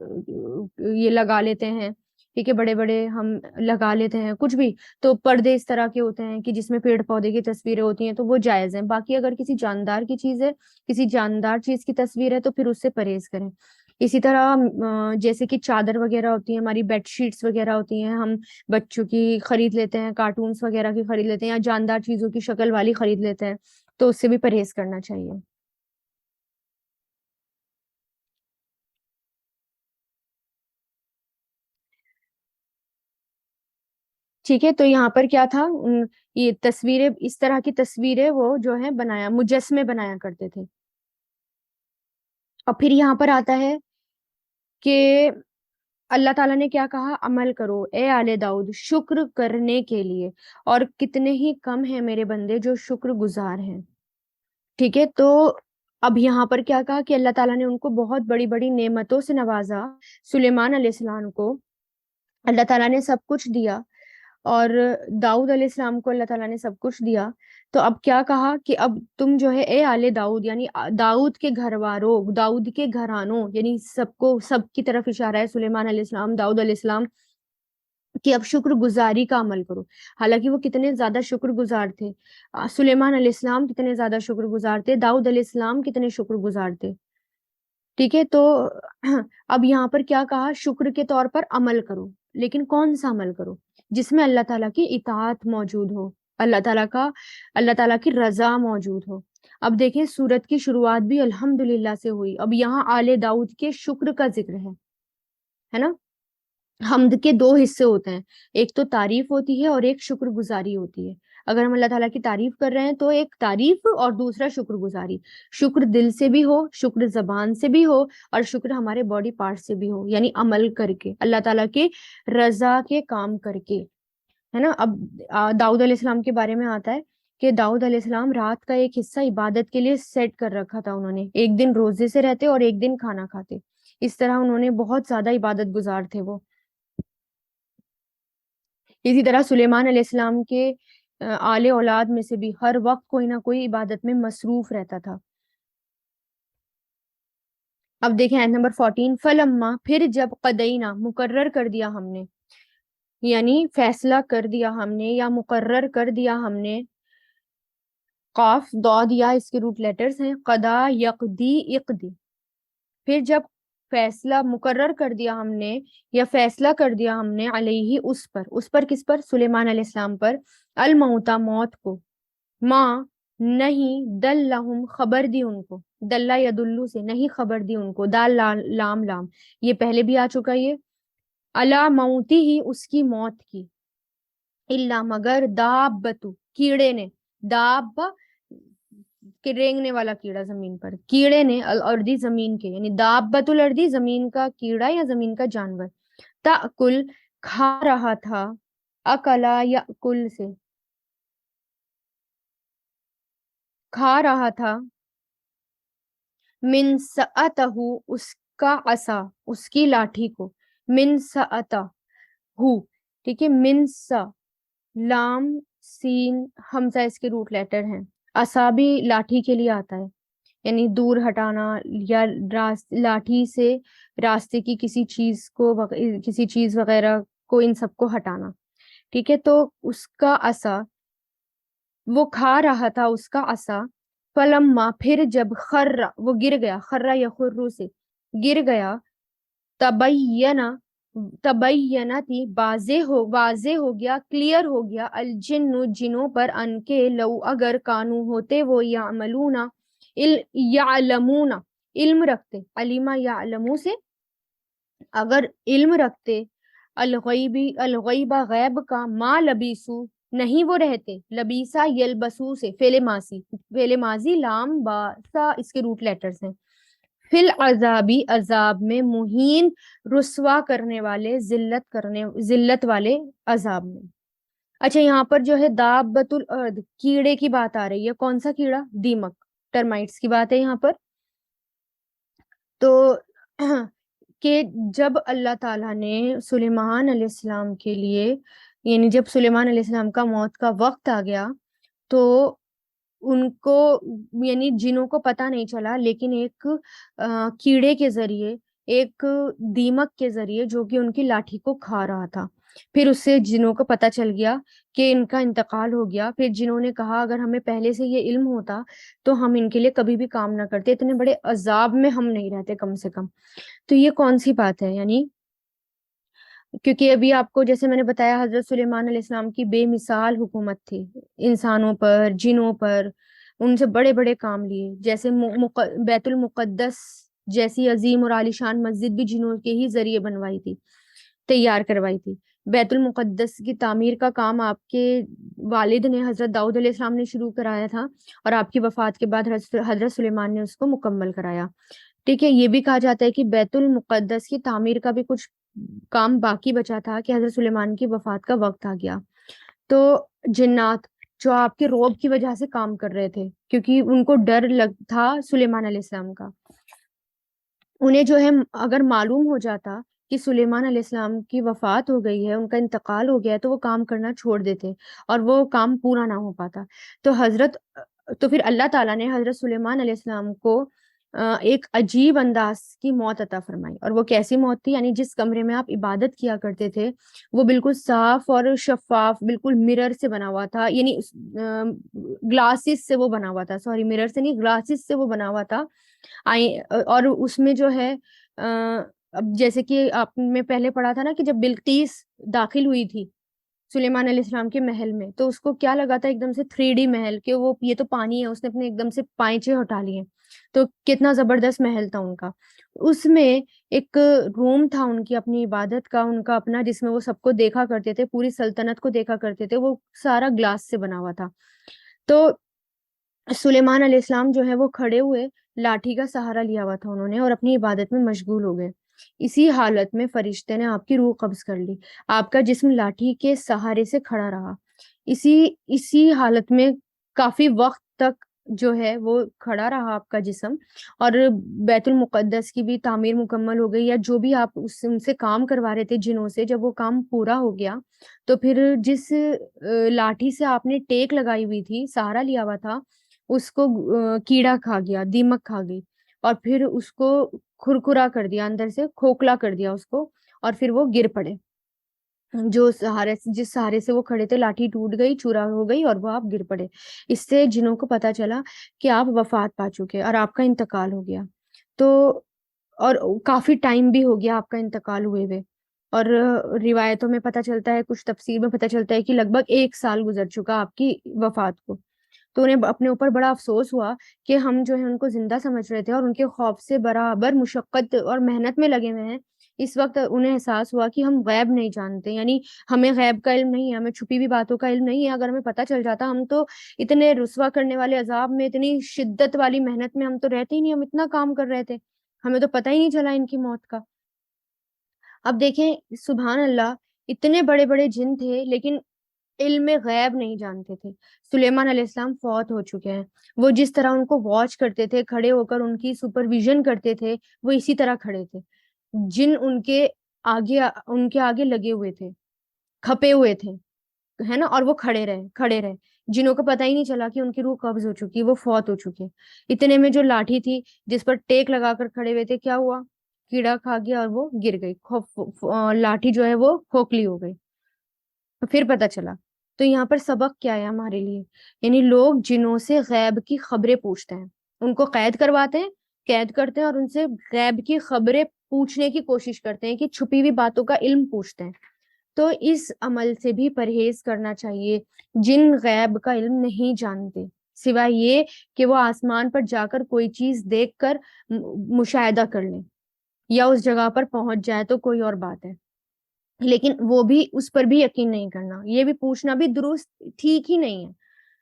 S1: یہ لگا لیتے ہیں، ٹھیک ہے، بڑے بڑے ہم لگا لیتے ہیں کچھ بھی. تو پردے اس طرح کے ہوتے ہیں کہ جس میں پیڑ پودے کی تصویریں ہوتی ہیں تو وہ جائز ہیں. باقی اگر کسی جاندار کی چیز ہے، کسی جاندار چیز کی تصویر ہے تو پھر اس سے پرہیز کریں. اسی طرح جیسے کہ چادر وغیرہ ہوتی ہیں، ہماری بیڈ شیٹس وغیرہ ہوتی ہیں، ہم بچوں کی خرید لیتے ہیں، کارٹونس وغیرہ کی خرید لیتے ہیں، یا جاندار چیزوں کی شکل والی خرید لیتے ہیں، تو اس سے بھی پرہیز کرنا چاہیے. ٹھیک ہے. تو یہاں پر کیا تھا، یہ تصویریں، اس طرح کی تصویریں وہ جو ہے مجسمے بنایا کرتے تھے. اور پھر یہاں پر آتا ہے کہ اللہ تعالیٰ نے کیا کہا، عمل کرو اے آل داؤد شکر کرنے کے لیے، اور کتنے ہی کم ہیں میرے بندے جو شکر گزار ہیں. ٹھیک ہے. تو اب یہاں پر کیا کہا کہ اللہ تعالیٰ نے ان کو بہت بڑی بڑی نعمتوں سے نوازا. سلیمان علیہ السلام کو اللہ تعالیٰ نے سب کچھ دیا، اور داؤد علیہ السلام کو اللہ تعالیٰ نے سب کچھ دیا. تو اب کیا کہا کہ اب تم جو ہے اے آل داؤد، یعنی داؤد کے گھر والوں، داؤد کے گھرانوں، یعنی سب کی طرف اشارہ ہے، سلیمان علیہ السلام، داؤد علیہ السلام، کہ اب شکر گزاری کا عمل کرو. حالانکہ وہ کتنے زیادہ شکر گزار تھے. سلیمان علیہ السلام کتنے زیادہ شکر گزار تھے، داؤد علیہ السلام کتنے شکر گزار تھے. ٹھیک ہے. تو اب یہاں پر کیا کہا، شکر کے طور پر عمل کرو، لیکن کون سا عمل کرو، جس میں اللہ تعالیٰ کی اطاعت موجود ہو، اللہ تعالیٰ کی رضا موجود ہو. اب دیکھیں سورت کی شروعات بھی الحمدللہ سے ہوئی. اب یہاں آل داؤد کے شکر کا ذکر ہے نا. حمد کے دو حصے ہوتے ہیں، ایک تو تعریف ہوتی ہے اور ایک شکر گزاری ہوتی ہے. اگر ہم اللہ تعالیٰ کی تعریف کر رہے ہیں تو ایک تعریف اور دوسرا شکر گزاری. شکر دل سے بھی ہو، شکر زبان سے بھی ہو، اور شکر ہمارے باڈی پارٹ سے بھی ہو، یعنی عمل کر کے، اللہ تعالیٰ کے رضا کے کام کر کے، ہے نا. اب داؤد علیہ السلام کے بارے میں آتا ہے کہ داؤد علیہ السلام رات کا ایک حصہ عبادت کے لیے سیٹ کر رکھا تھا انہوں نے. ایک دن روزے سے رہتے اور ایک دن کھانا کھاتے. اس طرح انہوں نے بہت زیادہ عبادت گزار تھے وہ. اسی طرح سلیمان علیہ السلام کے آل اولاد میں سے بھی ہر وقت کوئی نہ کوئی عبادت میں مصروف رہتا تھا۔ اب دیکھیں آیت نمبر 14، فلما پھر جب قدینا مقرر کر دیا ہم نے، یعنی فیصلہ کر دیا ہم نے یا مقرر کر دیا ہم نے، قاف ضاد یا اس کے روٹ لیٹرز ہیں، قدا یقدی اقدی، پھر جب فیصلہ مقرر کر دیا ہم نے یا فیصلہ کر دیا ہم نے علیہ اس پر کس پر؟ سلیمان علیہ السلام پر، الموتا موت کو، ماں نہیں، دلہم خبر دی ان کو، دلہ یدلو سے نہیں خبر دی ان کو، دال لام لام یہ پہلے بھی آ چکا، یہ علا موتی ہی اس کی موت کی، اللہ مگر دابتو کیڑے نے، داب کہ رینگنے والا کیڑا زمین پر، کیڑے نے الارضی زمین کے، یعنی دابت الارضی زمین کا کیڑا یا زمین کا جانور، تاکل کھا رہا تھا، اکلا یا کل سے کھا رہا تھا، من سأتہ اس کا عصا، اس کی لاٹھی کو، من سأتہ ٹھیک ہے، من سا لام سین حمزہ اس کے روٹ لیٹر ہیں، عصا بھی لاٹھی کے لیے آتا ہے، یعنی دور ہٹانا یا لاٹھی سے راستے کی کسی چیز وغیرہ کو، ان سب کو ہٹانا، ٹھیک ہے۔ تو اس کا عصا، وہ کھا رہا تھا اس کا عصا، فلما پھر جب خر وہ گر گیا، خر یخر سے گر گیا، تبینہ تھی واضح ہو گیا، کلیئر ہو گیا، الجن جنوں پر، ان کے لو اگر کانو ہوتے وہ یعلمون علم رکھتے، علیما یعلمو سے اگر علم رکھتے، الغیبہ غیب کا، ما لبیسو نہیں وہ رہتے، لبیسا یلبسو سے فعل ماضی لام با سا اس کے روٹ لیٹرز ہیں، فی العذابی عذاب میں، مہین رسوا کرنے والے، ذلت والے عذاب میں۔ اچھا یہاں پر جو ہے دابت الارض کیڑے کی بات آ رہی ہے، کون سا کیڑا؟ دیمک، ٹرمائٹس کی بات ہے یہاں پر۔ تو کہ جب اللہ تعالیٰ نے سلیمان علیہ السلام کے لیے، یعنی جب سلیمان علیہ السلام کا موت کا وقت آ گیا تو ان کو، یعنی جنوں کو پتہ نہیں چلا، لیکن ایک کیڑے کے ذریعے، ایک دیمک کے ذریعے جو کہ ان کی لاٹھی کو کھا رہا تھا، پھر اس سے جنوں کو پتہ چل گیا کہ ان کا انتقال ہو گیا۔ پھر جنہوں نے کہا اگر ہمیں پہلے سے یہ علم ہوتا تو ہم ان کے لیے کبھی بھی کام نہ کرتے، اتنے بڑے عذاب میں ہم نہیں رہتے کم سے کم۔ تو یہ کون سی بات ہے؟ یعنی کیونکہ ابھی آپ کو جیسے میں نے بتایا حضرت سلیمان علیہ السلام کی بے مثال حکومت تھی، انسانوں پر، جنوں پر، ان سے بڑے بڑے کام لیے، جیسے بیت المقدس جیسی عظیم اور عالیشان مسجد بھی جنوں کے ہی ذریعے بنوائی تھی، تیار کروائی تھی۔ بیت المقدس کی تعمیر کا کام آپ کے والد نے، حضرت داؤد علیہ السلام نے شروع کرایا تھا، اور آپ کی وفات کے بعد حضرت سلیمان نے اس کو مکمل کرایا، ٹھیک ہے۔ یہ بھی کہا جاتا ہے کہ بیت المقدس کی تعمیر کا بھی کچھ کام باقی بچا تھا کہ حضرت سلیمان کی وفات کا وقت آ گیا، تو جنات جو آپ کے روب کی وجہ سے کام کر رہے تھے، کیونکہ ان کو ڈر تھا سلیمان علیہ السلام کا، انہیں جو ہے اگر معلوم ہو جاتا کہ سلیمان علیہ السلام کی وفات ہو گئی ہے، ان کا انتقال ہو گیا ہے، تو وہ کام کرنا چھوڑ دیتے اور وہ کام پورا نہ ہو پاتا۔ تو پھر اللہ تعالیٰ نے حضرت سلیمان علیہ السلام کو ایک عجیب انداز کی موت عطا فرمائی، اور وہ کیسی موت تھی؟ یعنی جس کمرے میں آپ عبادت کیا کرتے تھے وہ بالکل صاف اور شفاف، بالکل مرر سے بنا ہوا تھا، یعنی گلاسز سے وہ بنا ہوا تھا، سوری مرر سے نہیں، گلاسز سے وہ بنا ہوا تھا، اور اس میں جو ہے اب جیسے کہ آپ نے پہلے پڑھا تھا نا کہ جب بلقیس داخل ہوئی تھی سلیمان علیہ السلام کے محل میں، تو اس کو کیا لگا تھا ایک دم سے 3D محل، کہ وہ یہ تو پانی ہے، اس نے اپنے ایک دم سے پائچے ہٹا لیے، تو کتنا زبردست محل تھا ان کا۔ اس میں ایک روم تھا ان کی اپنی عبادت کا، ان کا اپنا، جس میں وہ سب کو دیکھا کرتے تھے، پوری سلطنت کو دیکھا کرتے تھے، وہ سارا گلاس سے بنا ہوا تھا۔ تو سلیمان علیہ السلام جو ہے وہ کھڑے ہوئے، لاٹھی کا سہارا لیا ہوا تھا انہوں نے، اور اپنی عبادت میں مشغول ہو گئے۔ اسی حالت میں فرشتے نے آپ کی روح قبض کر لی، آپ کا جسم لاٹھی کے سہارے سے کھڑا رہا، اسی حالت میں کافی وقت تک جو ہے وہ کھڑا رہا آپ کا جسم، اور بیت المقدس کی بھی تعمیر مکمل ہو گئی، یا جو بھی آپ ان سے کام کروا رہے تھے جنوں سے، جب وہ کام پورا ہو گیا تو پھر جس لاٹھی سے آپ نے ٹیک لگائی ہوئی تھی، سہارا لیا ہوا تھا، اس کو کیڑا کھا گیا، دیمک کھا گئی، اور پھر اس کو کھرکھرا کر دیا، اندر سے کھوکھلا کر دیا اس کو، اور پھر وہ گر پڑے۔ جو سہارے سے جس سہارے سے وہ کھڑے تھے، لاٹھی ٹوٹ گئی، چورا ہو گئی، اور وہ آپ گر پڑے۔ اس سے جنوں کو پتا چلا کہ آپ وفات پا چکے اور آپ کا انتقال ہو گیا۔ تو اور کافی ٹائم بھی ہو گیا آپ کا انتقال ہوئے ہوئے، اور روایتوں میں پتہ چلتا ہے، کچھ تفسیر میں پتہ چلتا ہے کہ لگ بھگ 1 سال گزر چکا آپ کی وفات کو۔ تو انہیں اپنے اوپر بڑا افسوس ہوا کہ ہم جو ہے ان کو زندہ سمجھ رہے تھے، اور ان کے خوف سے برابر مشقت اور محنت میں لگے ہوئے ہیں۔ اس وقت انہیں احساس ہوا کہ ہم غیب نہیں جانتے، یعنی ہمیں غیب کا علم نہیں ہے، ہمیں چھپی ہوئی باتوں کا علم نہیں ہے۔ اگر ہمیں پتہ چل جاتا، ہم تو اتنے رسوا کرنے والے عذاب میں، اتنی شدت والی محنت میں ہم تو رہتے ہی نہیں، ہم اتنا کام کر رہے تھے، ہمیں تو پتہ ہی نہیں چلا ان کی موت کا۔ اب دیکھیں سبحان اللہ، اتنے بڑے بڑے جن تھے لیکن علم غیب نہیں جانتے تھے۔ سلیمان علیہ السلام فوت ہو چکے ہیں، وہ جس طرح ان کو واچ کرتے تھے، کھڑے ہو کر ان کی سپرویژن کرتے تھے، وہ اسی طرح کھڑے تھے۔ جن ان کے آگے لگے ہوئے تھے، کھپے ہوئے تھے، ہے نا، اور وہ کھڑے رہے۔ جنوں کو پتہ ہی نہیں چلا کہ ان کی روح قبض ہو چکی، وہ فوت ہو چکے۔ اتنے میں جو لاٹھی تھی جس پر ٹیک لگا کر کھڑے ہوئے تھے، کیا ہوا؟ کیڑا کھا گیا اور وہ گر گئی، لاٹھی جو ہے وہ کھوکھلی ہو گئی۔ تو پھر پتا چلا۔ تو یہاں پر سبق کیا ہے ہمارے لیے؟ یعنی لوگ جنوں سے غیب کی خبریں پوچھتے ہیں، ان کو قید کرواتے ہیں، قید کرتے ہیں، اور ان سے غیب کی خبریں پوچھنے کی کوشش کرتے ہیں، کہ چھپی ہوئی باتوں کا علم پوچھتے ہیں۔ تو اس عمل سے بھی پرہیز کرنا چاہیے۔ جن غیب کا علم نہیں جانتے، سوائے یہ کہ وہ آسمان پر جا کر کوئی چیز دیکھ کر مشاہدہ کر لیں، یا اس جگہ پر پہنچ جائے تو کوئی اور بات ہے، لیکن وہ بھی اس پر بھی یقین نہیں کرنا، یہ بھی پوچھنا بھی درست ٹھیک ہی نہیں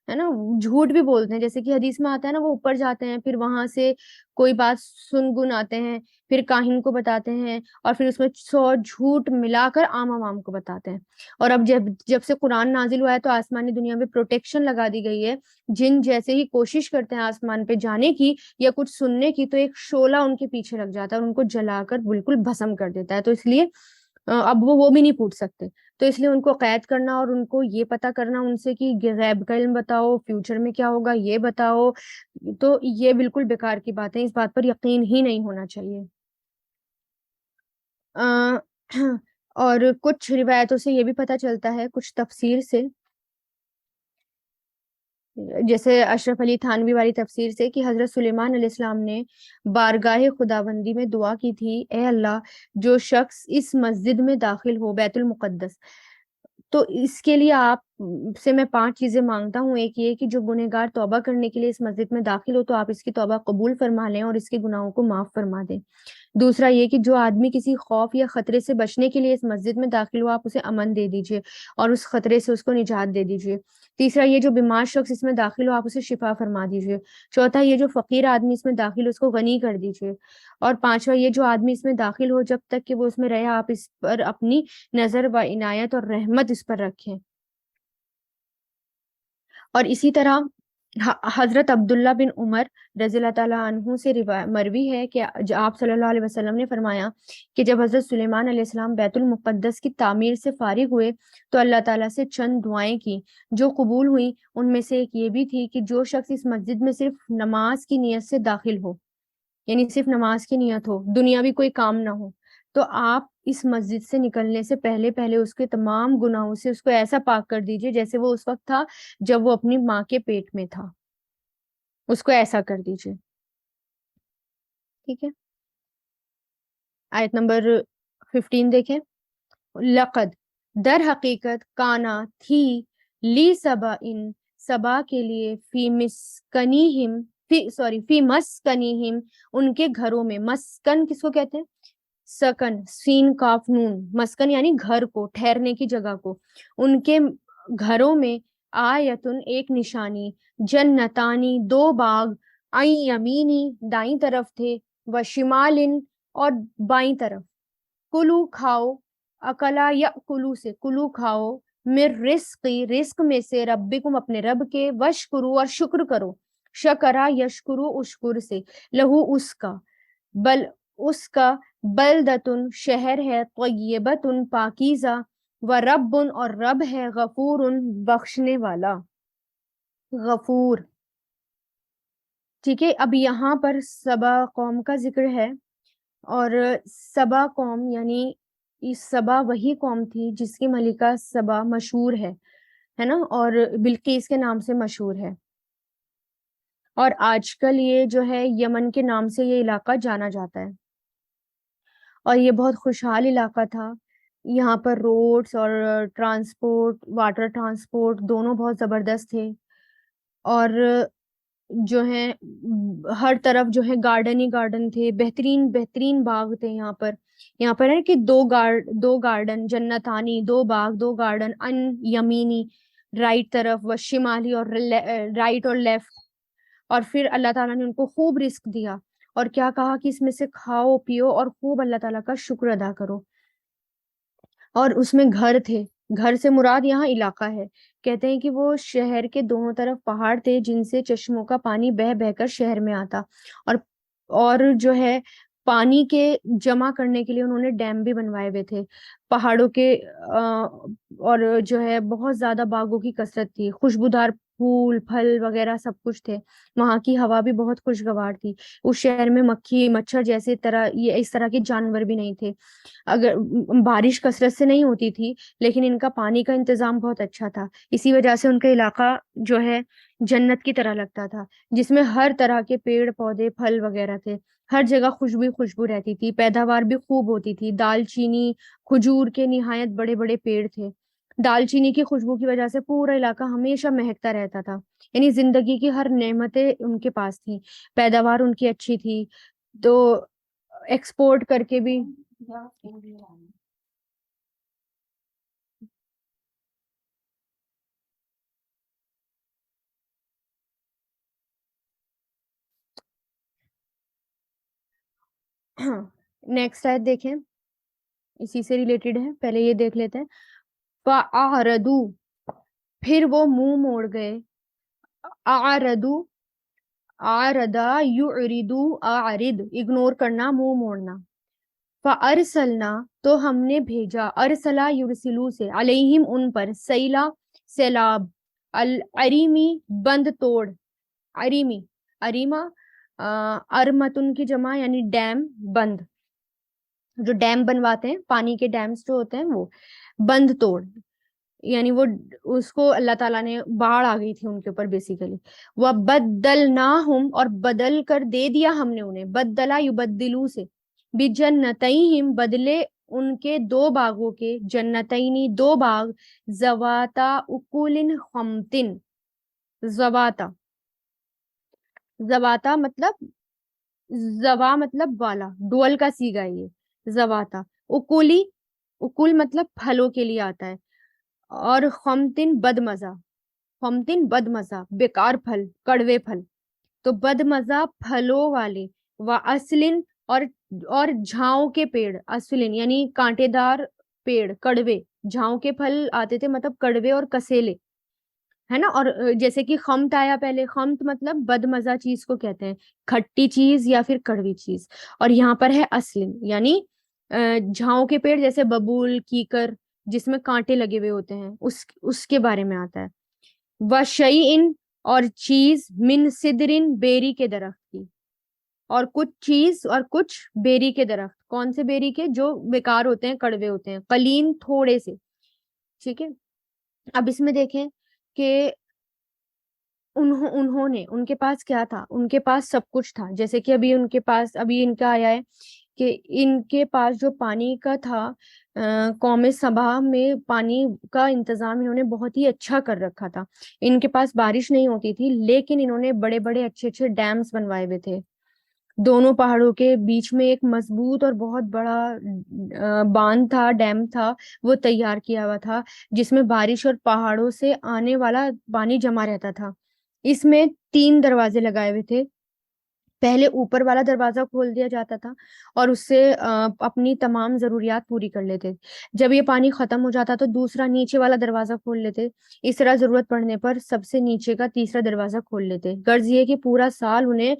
S1: ہے نا۔ جھوٹ بھی بولتے ہیں، جیسے کہ حدیث میں آتا ہے نا، وہ اوپر جاتے ہیں، پھر وہاں سے کوئی بات سن گن آتے ہیں، پھر کاہن کو بتاتے ہیں، اور پھر اس میں 100 جھوٹ ملا کر عام عوام کو بتاتے ہیں۔ اور اب جب سے قرآن نازل ہوا ہے تو آسمانی دنیا میں پروٹیکشن لگا دی گئی ہے۔ جن جیسے ہی کوشش کرتے ہیں آسمان پہ جانے کی یا کچھ سننے کی، تو ایک شعلہ ان کے پیچھے لگ جاتا ہے اور ان کو جلا کر بالکل بھسم کر دیتا ہے۔ تو اس لیے اب وہ بھی نہیں پوچھ سکتے، تو اس لیے ان کو قید کرنا اور ان کو یہ پتا کرنا ان سے کہ غیب کا علم بتاؤ، فیوچر میں کیا ہوگا یہ بتاؤ، تو یہ بالکل بیکار کی بات ہے، اس بات پر یقین ہی نہیں ہونا چاہیے۔ اور کچھ روایتوں سے یہ بھی پتہ چلتا ہے، کچھ تفسیر سے، جیسے اشرف علی تھانوی والی تفسیر سے، کہ حضرت سلیمان علیہ السلام نے بارگاہ خداوندی میں دعا کی تھی، اے اللہ، جو شخص اس مسجد میں داخل ہو، بیت المقدس، تو اس کے لیے آپ سے میں 5 چیزیں مانگتا ہوں۔ ایک یہ کہ جو گنہگار توبہ کرنے کے لیے اس مسجد میں داخل ہو تو آپ اس کی توبہ قبول فرما لیں اور اس کے گناہوں کو معاف فرما دیں۔ دوسرا یہ کہ جو آدمی کسی خوف یا خطرے سے بچنے کے لیے اس مسجد میں داخل ہو، آپ اسے امن دے دیجئے اور اس خطرے سے اس کو نجات دے دیجئے۔ تیسرا یہ جو بیمار شخص اس میں داخل ہو، آپ اسے شفا فرما دیجئے۔ چوتھا یہ جو فقیر آدمی اس میں داخل ہو، اس کو غنی کر دیجئے۔ اور پانچواں یہ جو آدمی اس میں داخل ہو، جب تک کہ وہ اس میں رہے، آپ اس پر اپنی نظر و عنایت اور رحمت اس پر رکھیں۔ اور اسی طرح حضرت عبداللہ بن عمر رضی اللہ تعالیٰ عنہ سے مروی ہے کہ آپ صلی اللہ علیہ وسلم نے فرمایا کہ جب حضرت سلیمان علیہ السلام بیت المقدس کی تعمیر سے فارغ ہوئے تو اللہ تعالیٰ سے چند دعائیں کی جو قبول ہوئیں۔ ان میں سے ایک یہ بھی تھی کہ جو شخص اس مسجد میں صرف نماز کی نیت سے داخل ہو، یعنی صرف نماز کی نیت ہو، دنیاوی کوئی کام نہ ہو، تو آپ اس مسجد سے نکلنے سے پہلے پہلے اس کے تمام گناہوں سے اس کو ایسا پاک کر دیجئے جیسے وہ اس وقت تھا جب وہ اپنی ماں کے پیٹ میں تھا، اس کو ایسا کر دیجئے۔ ٹھیک ہے، آیت نمبر 15 دیکھیں۔ لقد، در حقیقت، کانا، تھی، لی سبا، ان سبا کے لیے، فی مسکنہم، ان کے گھروں میں۔ مسکن کس کو کہتے ہیں؟ سکن، سین کاف نون، مسکن یعنی گھر کو، ٹھہرنے کی جگہ کو۔ ان کے گھروں میں آیتن، ایک نشانی، جنتانی، 2 باغ، آئیں یمینی، دائیں طرف تھے، و شمالن، اور بائیں طرف۔ کلو، کھاؤ، اکلا یا کلو سے، کلو کھاؤ، مر رزقی، رزق میں سے، ربکم، اپنے رب کے، وشکرو، اور شکر کرو۔ शकरा यशकुरु उशकुर से, लहू उसका, बल उसका, बलदतुन शहर है, तय्यबतुन पाकीज़ा, व रब्बुन और रब है, गफूरुन बख्शने वाला, गफूर। ठीक है, अब यहाँ पर सबा कौम का जिक्र है, और सबा कौम यानी इस सबा वही कौम थी जिसकी मलिका सबा मशहूर है ना, और बिल्किस के नाम से मशहूर है, और आजकल ये जो है यमन के नाम से ये इलाका जाना जाता है, और ये बहुत खुशहाल इलाका था। यहाँ पर रोड्स और ट्रांसपोर्ट, वाटर ट्रांसपोर्ट दोनों बहुत जबरदस्त थे, और जो है हर तरफ जो है गार्डन ही गार्डन थे, बेहतरीन बेहतरीन बाग थे यहाँ पर। यहाँ पर है कि दो गार्डन, जन्नतानी, दो बाग, दो गार्डन, अन यमीनी राइट तरफ, व शिमाली और राइट और लेफ्ट। और फिर अल्लाह ताला ने उनको खूब रिस्क दिया, और क्या कहा कि इसमें से खाओ पियो और खूब अल्लाह ताला का शुक्र अदा करो। और उसमें घर थे, घर से मुराद यहाँ इलाका है। कहते हैं कि वो शहर के दोनों तरफ पहाड़ थे जिनसे चश्मों का पानी बह बहकर शहर में आता, और जो है पानी के जमा करने के लिए उन्होंने डैम भी बनवाए हुए थे पहाड़ों के, और जो है बहुत ज्यादा बागों की कसरत थी, खुशबूदार फूल फल वगैरह सब कुछ थे। वहां की हवा भी बहुत खुशगवार थी। उस शहर में मक्खी मच्छर जैसे तरह ये इस तरह के जानवर भी नहीं थे। अगर बारिश कसरत से नहीं होती थी, लेकिन इनका पानी का इंतजाम बहुत अच्छा था, इसी वजह से उनका इलाका जो है जन्नत की तरह लगता था, जिसमें हर तरह के पेड़ पौधे फल वगैरह थे। हर जगह खुशबू ही खुशबू रहती थी, पैदावार भी खूब होती थी, दालचीनी खजूर के निहायत बड़े बड़े पेड़ थे। दालचीनी की खुशबू की वजह से पूरा इलाका हमेशा महकता रहता था, यानी जिंदगी की हर नेमतें उनके पास थी, पैदावार उनकी अच्छी थी, तो एक्सपोर्ट करके भी। नेक्स्ट आयत देखें, इसी से रिलेटेड है, पहले ये देख लेते हैं। फ़अरदू, फिर वो मुंह मोड़ गए। आरदू, आरदा युरिदू, आरिद इग्नोर करना, मुंह मोड़ना। फ़अरसलना, तो हमने भेजा, अरसला युरसिलू से, अलैहिम उन पर, सैला सैलाब, अल अरीमी बंद तोड़, अरीमी, अरीमा अरमतुन की जमा यानी डैम, बंद, जो डैम बनवाते हैं पानी के डैम्स जो होते हैं वो, बंद तोड़, यानी वो उसको अल्लाह ताला ने, बाढ़ आ गई थी उनके ऊपर बेसिकली। वह बद्दलनाहुम, और बदल कर दे दिया हमने उन्हें, बद्दला युबद्दिलू से, बिजन्नतैहिम, बदले उनके दो बागों के, जन्नतैनी दो बाग, जवाता उकुलिन खमतिन, जवाता, जवाता मतलब, जवा मतलब वाला, डुअल का सीगा है ये, जवाता। उकुली, उकुल मतलब फलों के लिए आता है, और खमतिन बदमजा, खमतिन बदमजा बेकार फल, कड़वे फल, तो बदमजा फलों वाले, व असलिन, और झाओ के पेड़, असलिन यानी कांटेदार पेड़, कड़वे, झाओ के फल आते थे मतलब कड़वे और कसेले, है ना। और जैसे कि खम्त आया पहले, खम्त मतलब बदमजा चीज को कहते हैं, खट्टी चीज या फिर कड़वी चीज, और यहाँ पर है असलिन यानी झाओ के पेड़, जैसे बबूल कीकर जिसमें कांटे लगे हुए होते हैं, उसके बारे में आता है। वशईइन, और चीज, मिन सिदरिन बेरी के दरख्त की, और कुछ चीज और कुछ बेरी के दरख्त, कौन से बेरी के, जो बेकार होते हैं, कड़वे होते हैं, कलीन थोड़े से। ठीक है, अब इसमें देखें कि उन्होंने, उनके पास क्या था, उनके पास सब कुछ था, जैसे कि अभी उनके पास, अभी इनका आया है कि इनके पास जो पानी का था, कौमे सबा में पानी का इंतजाम इन्होंने बहुत ही अच्छा कर रखा था। इनके पास बारिश नहीं होती थी, लेकिन इन्होंने बड़े बड़े अच्छे अच्छे डैम्स बनवाए हुए थे। दोनों पहाड़ों के बीच में एक मजबूत और बहुत बड़ा बांध था, डैम था, वो तैयार किया हुआ था, जिसमें बारिश और पहाड़ों से आने वाला पानी जमा रहता था। इसमें तीन दरवाजे लगाए हुए थे। पहले ऊपर वाला दरवाजा खोल दिया जाता था और उससे अपनी तमाम जरूरियात पूरी कर लेते। जब ये पानी खत्म हो जाता तो दूसरा नीचे वाला दरवाजा खोल लेते। इस तरह जरूरत पड़ने पर सबसे नीचे का तीसरा दरवाजा खोल लेते। गर्ज ये कि पूरा साल उन्हें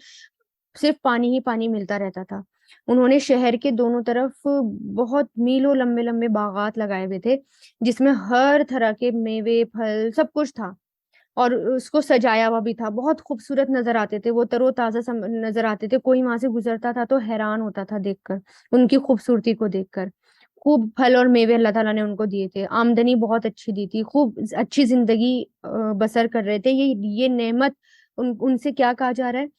S1: सिर्फ पानी ही पानी मिलता रहता था। उन्होंने शहर के दोनों तरफ बहुत मीलों लंबे लंबे बागात लगाए हुए थे, जिसमें हर तरह के मेवे फल सब कुछ था। और उसको सजाया हुआ भी था, बहुत खूबसूरत नजर आते थे वो, तरोताजा नजर आते थे। कोई वहां से गुजरता था तो हैरान होता था देखकर, उनकी खूबसूरती को देखकर। खूब फल और मेवे अल्लाह ताला ने उनको दिए थे, आमदनी बहुत अच्छी दी थी, खूब अच्छी जिंदगी बसर कर रहे थे। ये नेमत उनसे क्या कहा जा रहा है,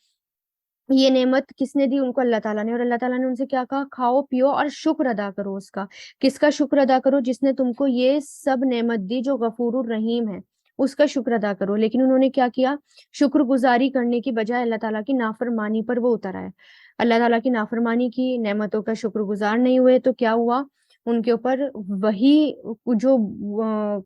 S1: ये नेमत किसने दी उनको? अल्लाह ताला ने। और अल्लाह ताला ने उनसे क्या कहा? खाओ पियो और शुक्र अदा करो उसका। किसका शुक्र अदा करो? जिसने तुमको ये सब नेमत दी, जो गफूरुर रहीम है, उसका शुक्र अदा करो। लेकिन उन्होंने क्या किया? शुक्रगुजारी करने की बजाय अल्लाह ताला की नाफरमानी पर वो उतर आए। अल्लाह ताला की नाफरमानी की, नेमतों का शुक्रगुजार नहीं हुए तो क्या हुआ? उनके ऊपर वही जो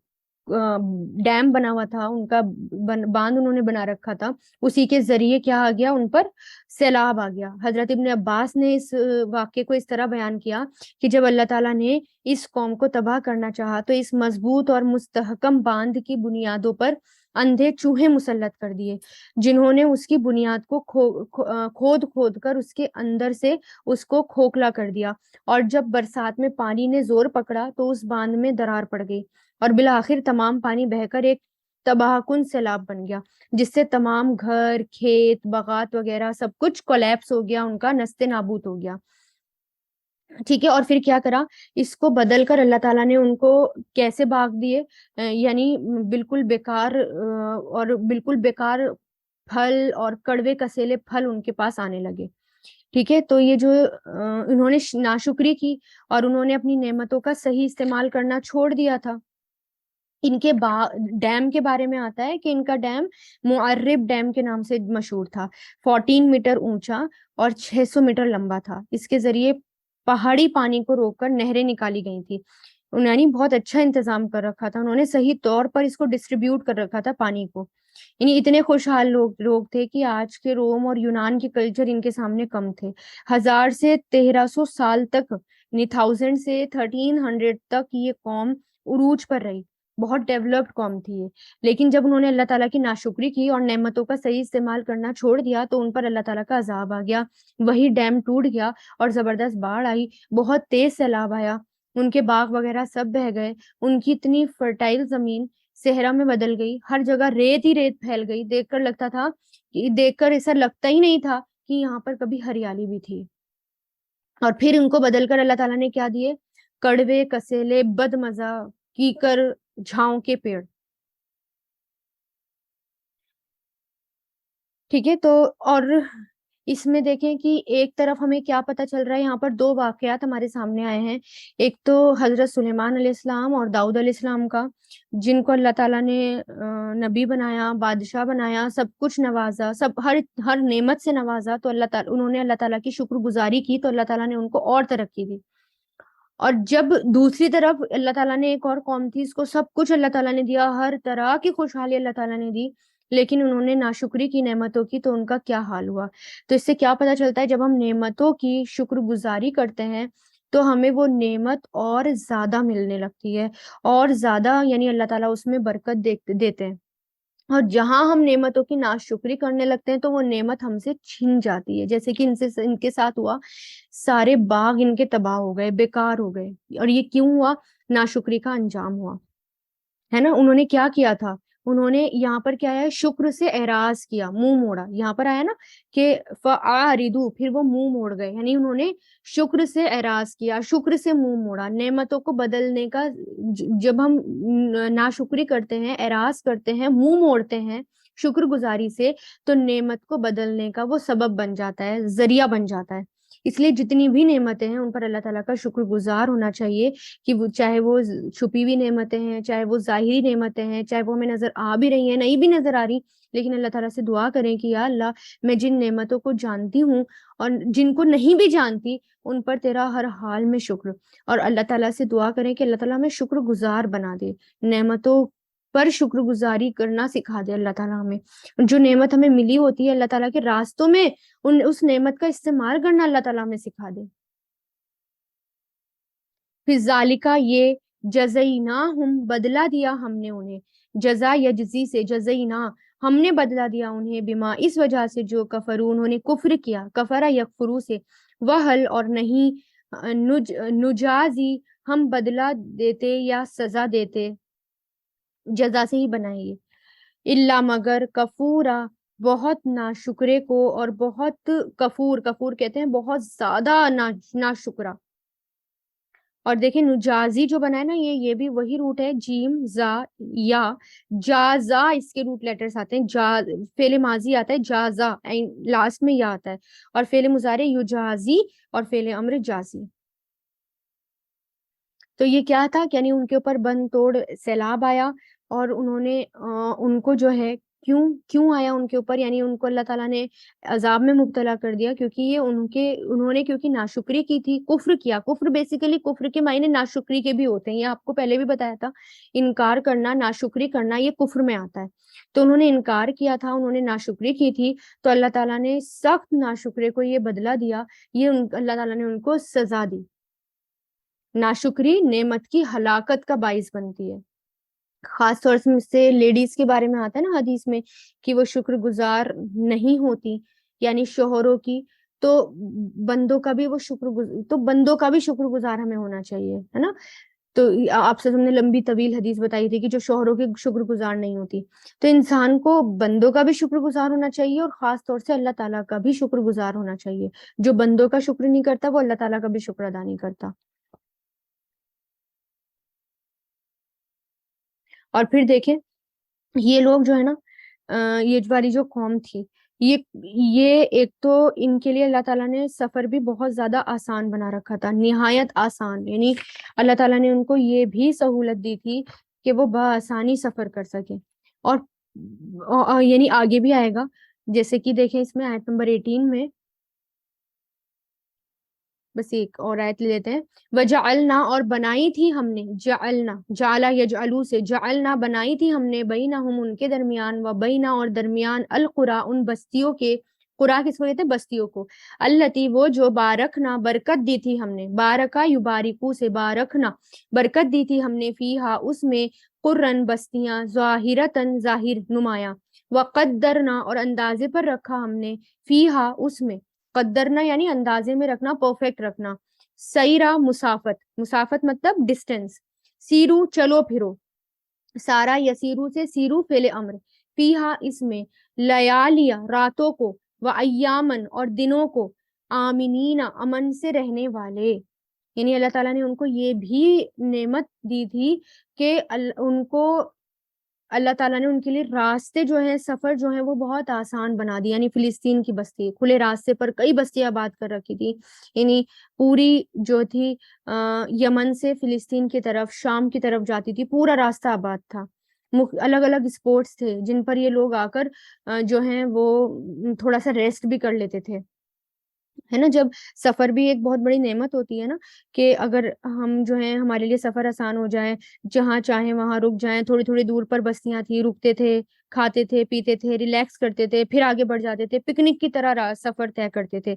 S1: डैम बना हुआ था उनका, बांध उन्होंने बना रखा था, उसी के जरिए क्या आ गया? उन पर सैलाब आ गया। हजरत इब्ने अब्बास ने इस वाक्य को इस तरह बयान किया कि जब अल्लाह ताला ने इस कौम को तबाह करना चाहा तो इस मजबूत और मुस्तहकम बांध की बुनियादों पर अंधे चूहे मुसल्लत कर दिए, जिन्होंने उसकी बुनियाद को खोद खोद कर उसके अंदर से उसको खोखला कर दिया। और जब बरसात में पानी ने जोर पकड़ा तो उस बांध में दरार पड़ गई और बिलाखिर तमाम पानी बहकर एक तबाहकुन सैलाब बन गया, जिससे तमाम घर खेत बागात वगैरह सब कुछ कोलैप्स हो गया, उनका नस्ते नाबूद हो गया। ठीक है, और फिर क्या करा? इसको बदल कर अल्लाह ताला ने उनको कैसे भाग दिए? यानी बिल्कुल बेकार, और बिल्कुल बेकार फल और कड़वे कसेले फल उनके पास आने लगे। ठीक है, तो ये जो इन्होंने नाशुक्री की और उन्होंने अपनी नेमतों का सही इस्तेमाल करना छोड़ दिया था। इनके डैम के बारे में आता है कि इनका डैम मुअर्रिब डैम के नाम से मशहूर था। 14 मीटर ऊंचा और 600 मीटर लंबा था। इसके जरिए पहाड़ी पानी को रोककर नहरें निकाली गई थी। उन्होंने बहुत अच्छा इंतजाम कर रखा था, उन्होंने सही तौर पर इसको डिस्ट्रीब्यूट कर रखा था पानी को। यानी इतने खुशहाल लोग थे कि आज के रोम और यूनान के कल्चर इनके सामने कम थे। 1000 से 1300 साल तक, यानी 1000 से 1300 तक ये कौम उरूज पर रही। बहुत डेवलप्ड कौम थी ये। लेकिन जब उन्होंने अल्लाह ताला की नाशुक्री की और नेमतों का सही इस्तेमाल करना छोड़ दिया तो उन पर अल्लाह ताला का अजाब आ गया। वही डैम टूट गया और जबरदस्त बाढ़ आई, बहुत तेज सैलाब आया, उनके बाग वगैरह सब बह गए। उनकी इतनी फर्टाइल जमीन सेहरा में बदल गई, हर जगह रेत ही रेत फैल गई। देखकर लगता था कि देखकर ऐसा लगता ही नहीं था कि यहाँ पर कभी हरियाली भी थी। और फिर उनको बदलकर अल्लाह ताला ने क्या दिए? कड़वे कसेले बदमजा कीकर झाओं के पेड़। ठीक है, तो और इसमें देखें कि एक तरफ हमें क्या पता चल रहा है, यहाँ पर दो वाकयात हमारे सामने आए हैं। एक तो हजरत सुलेमान अलैहिस्सलाम और दाऊद अलैहिस्सलाम का, जिनको अल्लाह ताला ने नबी बनाया, बादशाह बनाया, सब कुछ नवाजा, सब हर हर नेमत से नवाजा। तो उन्होंने अल्लाह ताला की शुक्रगुजारी की तो अल्लाह ताला ने उनको और तरक्की दी। और जब दूसरी तरफ अल्लाह ताला ने एक और कौम थी, इसको सब कुछ अल्लाह ताला ने दिया, हर तरह की खुशहाली अल्लाह ताला ने दी, लेकिन उन्होंने नाशुक्री की नेमतों की, तो उनका क्या हाल हुआ। तो इससे क्या पता चलता है, जब हम नेमतों की शुक्रगुजारी करते हैं तो हमें वो नेमत और ज्यादा मिलने लगती है, और ज्यादा, यानी अल्लाह ताला उसमें बरकत देते हैं। और जहां हम नेमतों की नाशुक्री करने लगते हैं तो वो नेमत हमसे छिन जाती है, जैसे कि इनके साथ हुआ। सारे बाग इनके तबाह हो गए, बेकार हो गए। और ये क्यों हुआ? नाशुक्री का अंजाम हुआ, है ना। उन्होंने क्या किया था? उन्होंने यहाँ पर क्या है, शुक्र से एराज किया, मुंह मोड़ा। यहाँ पर आया ना कि फआरिदू, फिर वो मुंह मोड़ गए, यानी उन्होंने शुक्र से एराज किया, शुक्र से मुंह मोड़ा। नेमतों को बदलने का जब हम नाशुक्री करते हैं, एराज करते हैं, मुंह मोड़ते हैं शुक्रगुजारी से, तो नेमत को बदलने का वो सबब बन जाता है, जरिया बन जाता है। इसलिए जितनी भी नेमतें हैं उन पर अल्लाह ताला का शुक्रगुजार होना चाहिए, कि वो चाहे वो छुपी हुई नेमतें हैं, चाहे वो जाहिरी नेमतें हैं, चाहे वो हमें नजर आ भी रही हैं, नहीं भी नजर आ रही, लेकिन अल्लाह ताला से दुआ करें कि या अल्लाह, मैं जिन नेमतों को जानती हूँ और जिनको नहीं भी जानती, उन पर तेरा हर हाल में शुक्र। और अल्लाह ताला से दुआ करें कि अल्लाह ताला हमें शुक्रगुजार बना दे नेमतों پر شکر گزاری کرنا سکھا دے اللہ تعالیٰ ہمیں. جو نعمت ہمیں ملی ہوتی ہے اللہ تعالیٰ کے راستوں میں اس نعمت کا استعمال کرنا اللہ تعالیٰ ہمیں سکھا دے. پھر ذالکہ یہ جزینا ہم بدلہ دیا ہم نے انہیں. جزا یجزی سے جزینا ہم نے بدلہ دیا انہیں بما اس وجہ سے جو کفرو انہوں نے کفر کیا. کفرا یکفرو سے وحل اور نہیں نجازی ہم بدلہ دیتے یا سزا دیتے جزا سے ہی بنائیے. اللہ مگر کفورا بہت ناشکرے کو اور بہت کفور کفور کہتے ہیں بہت زیادہ ناشکرا. اور دیکھیں نجازی جو بنا ہے نا یہ بھی وہی روٹ ہے جیم زا یا جازا اس کے روٹ لیٹرز آتے ہیں. فعل ماضی آتا ہے جازا لاسٹ میں یا آتا ہے اور فعل مضارع یجازی اور فعل امر جازی. تو یہ کیا تھا یعنی ان کے اوپر بند توڑ سیلاب آیا اور انہوں نے ان کو جو ہے کیوں آیا ان کے اوپر یعنی ان کو اللہ تعالیٰ نے عذاب میں مبتلا کر دیا کیونکہ یہ انہوں نے کیونکہ ناشکری کی تھی کفر کیا. کفر بیسیکلی کفر کے معنی ناشکری کے بھی ہوتے ہیں یہ آپ کو پہلے بھی بتایا تھا. انکار کرنا ناشکری کرنا یہ کفر میں آتا ہے. تو انہوں نے انکار کیا تھا انہوں نے ناشکری کی تھی تو اللہ تعالیٰ نے سخت ناشکرے کو یہ بدلہ دیا. یہ اللہ تعالیٰ نے ان کو سزا دی. ناشکری نعمت کی ہلاکت کا باعث بنتی ہے. خاص طور سے لیڈیز کے بارے میں آتا ہے نا حدیث میں کہ وہ شکر گزار نہیں ہوتی یعنی شوہروں کی. تو بندوں کا بھی شکر گزار ہمیں ہونا چاہیے ہے نا. تو آپ سے ہم نے لمبی طویل حدیث بتائی تھی کہ جو شوہروں کی شکر گزار نہیں ہوتی. تو انسان کو بندوں کا بھی شکر گزار ہونا چاہیے اور خاص طور سے اللہ تعالیٰ کا بھی شکر گزار ہونا چاہیے. جو بندوں کا شکر نہیں کرتا وہ اللہ تعالیٰ کا بھی شکر ادا نہیں کرتا. اور پھر دیکھیں یہ لوگ جو ہے نا یہ والی جو قوم تھی یہ ایک تو ان کے لیے اللہ تعالیٰ نے سفر بھی بہت زیادہ آسان بنا رکھا تھا نہایت آسان. یعنی اللہ تعالیٰ نے ان کو یہ بھی سہولت دی تھی کہ وہ بآسانی سفر کر سکیں. اور یعنی آگے بھی آئے گا جیسے کہ دیکھیں اس میں آیت نمبر 18 میں بس ایک اور آیت لے لیتے ہیں. وجعلنا اور بنائی تھی ہم نے جعلنا جعلا یجعلو سے جعلنا بنائی تھی ہم نے بینہم ان کے درمیان و بینا اور درمیان القرى ان بستیوں کے. قرا کس کو کہتے ہیں بستیوں کو. التی وہ جو بارکنا برکت دی تھی ہم نے بارکا یبارکو سے بارکنا برکت دی تھی ہم نے فیہا اس میں قرن بستیاں ظاہرتن ظاہر نمایاں وقدرنا اور اندازے پر رکھا ہم نے فیہا اس میں قدرنا یعنی اندازے میں رکھنا پرفیکٹ رکھنا. سیرا مسافت مطلب ڈسٹینس. سیرو چلو پھرو. سارا یسیرو سے سیرو فعل امر. فیہا اس میں لیالیا راتوں کو و ایامن اور دنوں کو آمنین امن سے رہنے والے. یعنی اللہ تعالیٰ نے ان کو یہ بھی نعمت دی تھی کہ ان کو اللہ تعالیٰ نے ان کے لیے راستے جو ہیں سفر جو ہیں وہ بہت آسان بنا دی. یعنی فلسطین کی بستی کھلے راستے پر کئی بستیاں آباد کر رکھی تھی. یعنی پوری جو تھی یمن سے فلسطین کی طرف شام کی طرف جاتی تھی پورا راستہ آباد تھا. الگ الگ اسپورٹس تھے جن پر یہ لوگ آ کر جو ہیں وہ تھوڑا سا ریسٹ بھی کر لیتے تھے ہے نا. جب سفر بھی ایک بہت بڑی نعمت ہوتی ہے نا کہ اگر ہم جو ہیں ہمارے لیے سفر آسان ہو جائے جہاں چاہیں وہاں رک جائیں. تھوڑی تھوڑی دور پر بستیاں تھی رکتے تھے کھاتے تھے پیتے تھے ریلیکس کرتے تھے پھر آگے بڑھ جاتے تھے. پکنک کی طرح سفر طے کرتے تھے.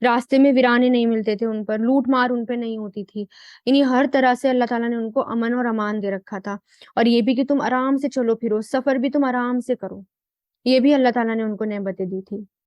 S1: راستے میں ویرانے نہیں ملتے تھے ان پر لوٹ مار ان پہ نہیں ہوتی تھی. یعنی ہر طرح سے اللہ تعالیٰ نے ان کو امن اور امان دے رکھا تھا. اور یہ بھی کہ تم آرام سے چلو پھرو سفر بھی تم آرام سے کرو. یہ بھی اللہ تعالیٰ نے ان کو نعمتیں دی تھی.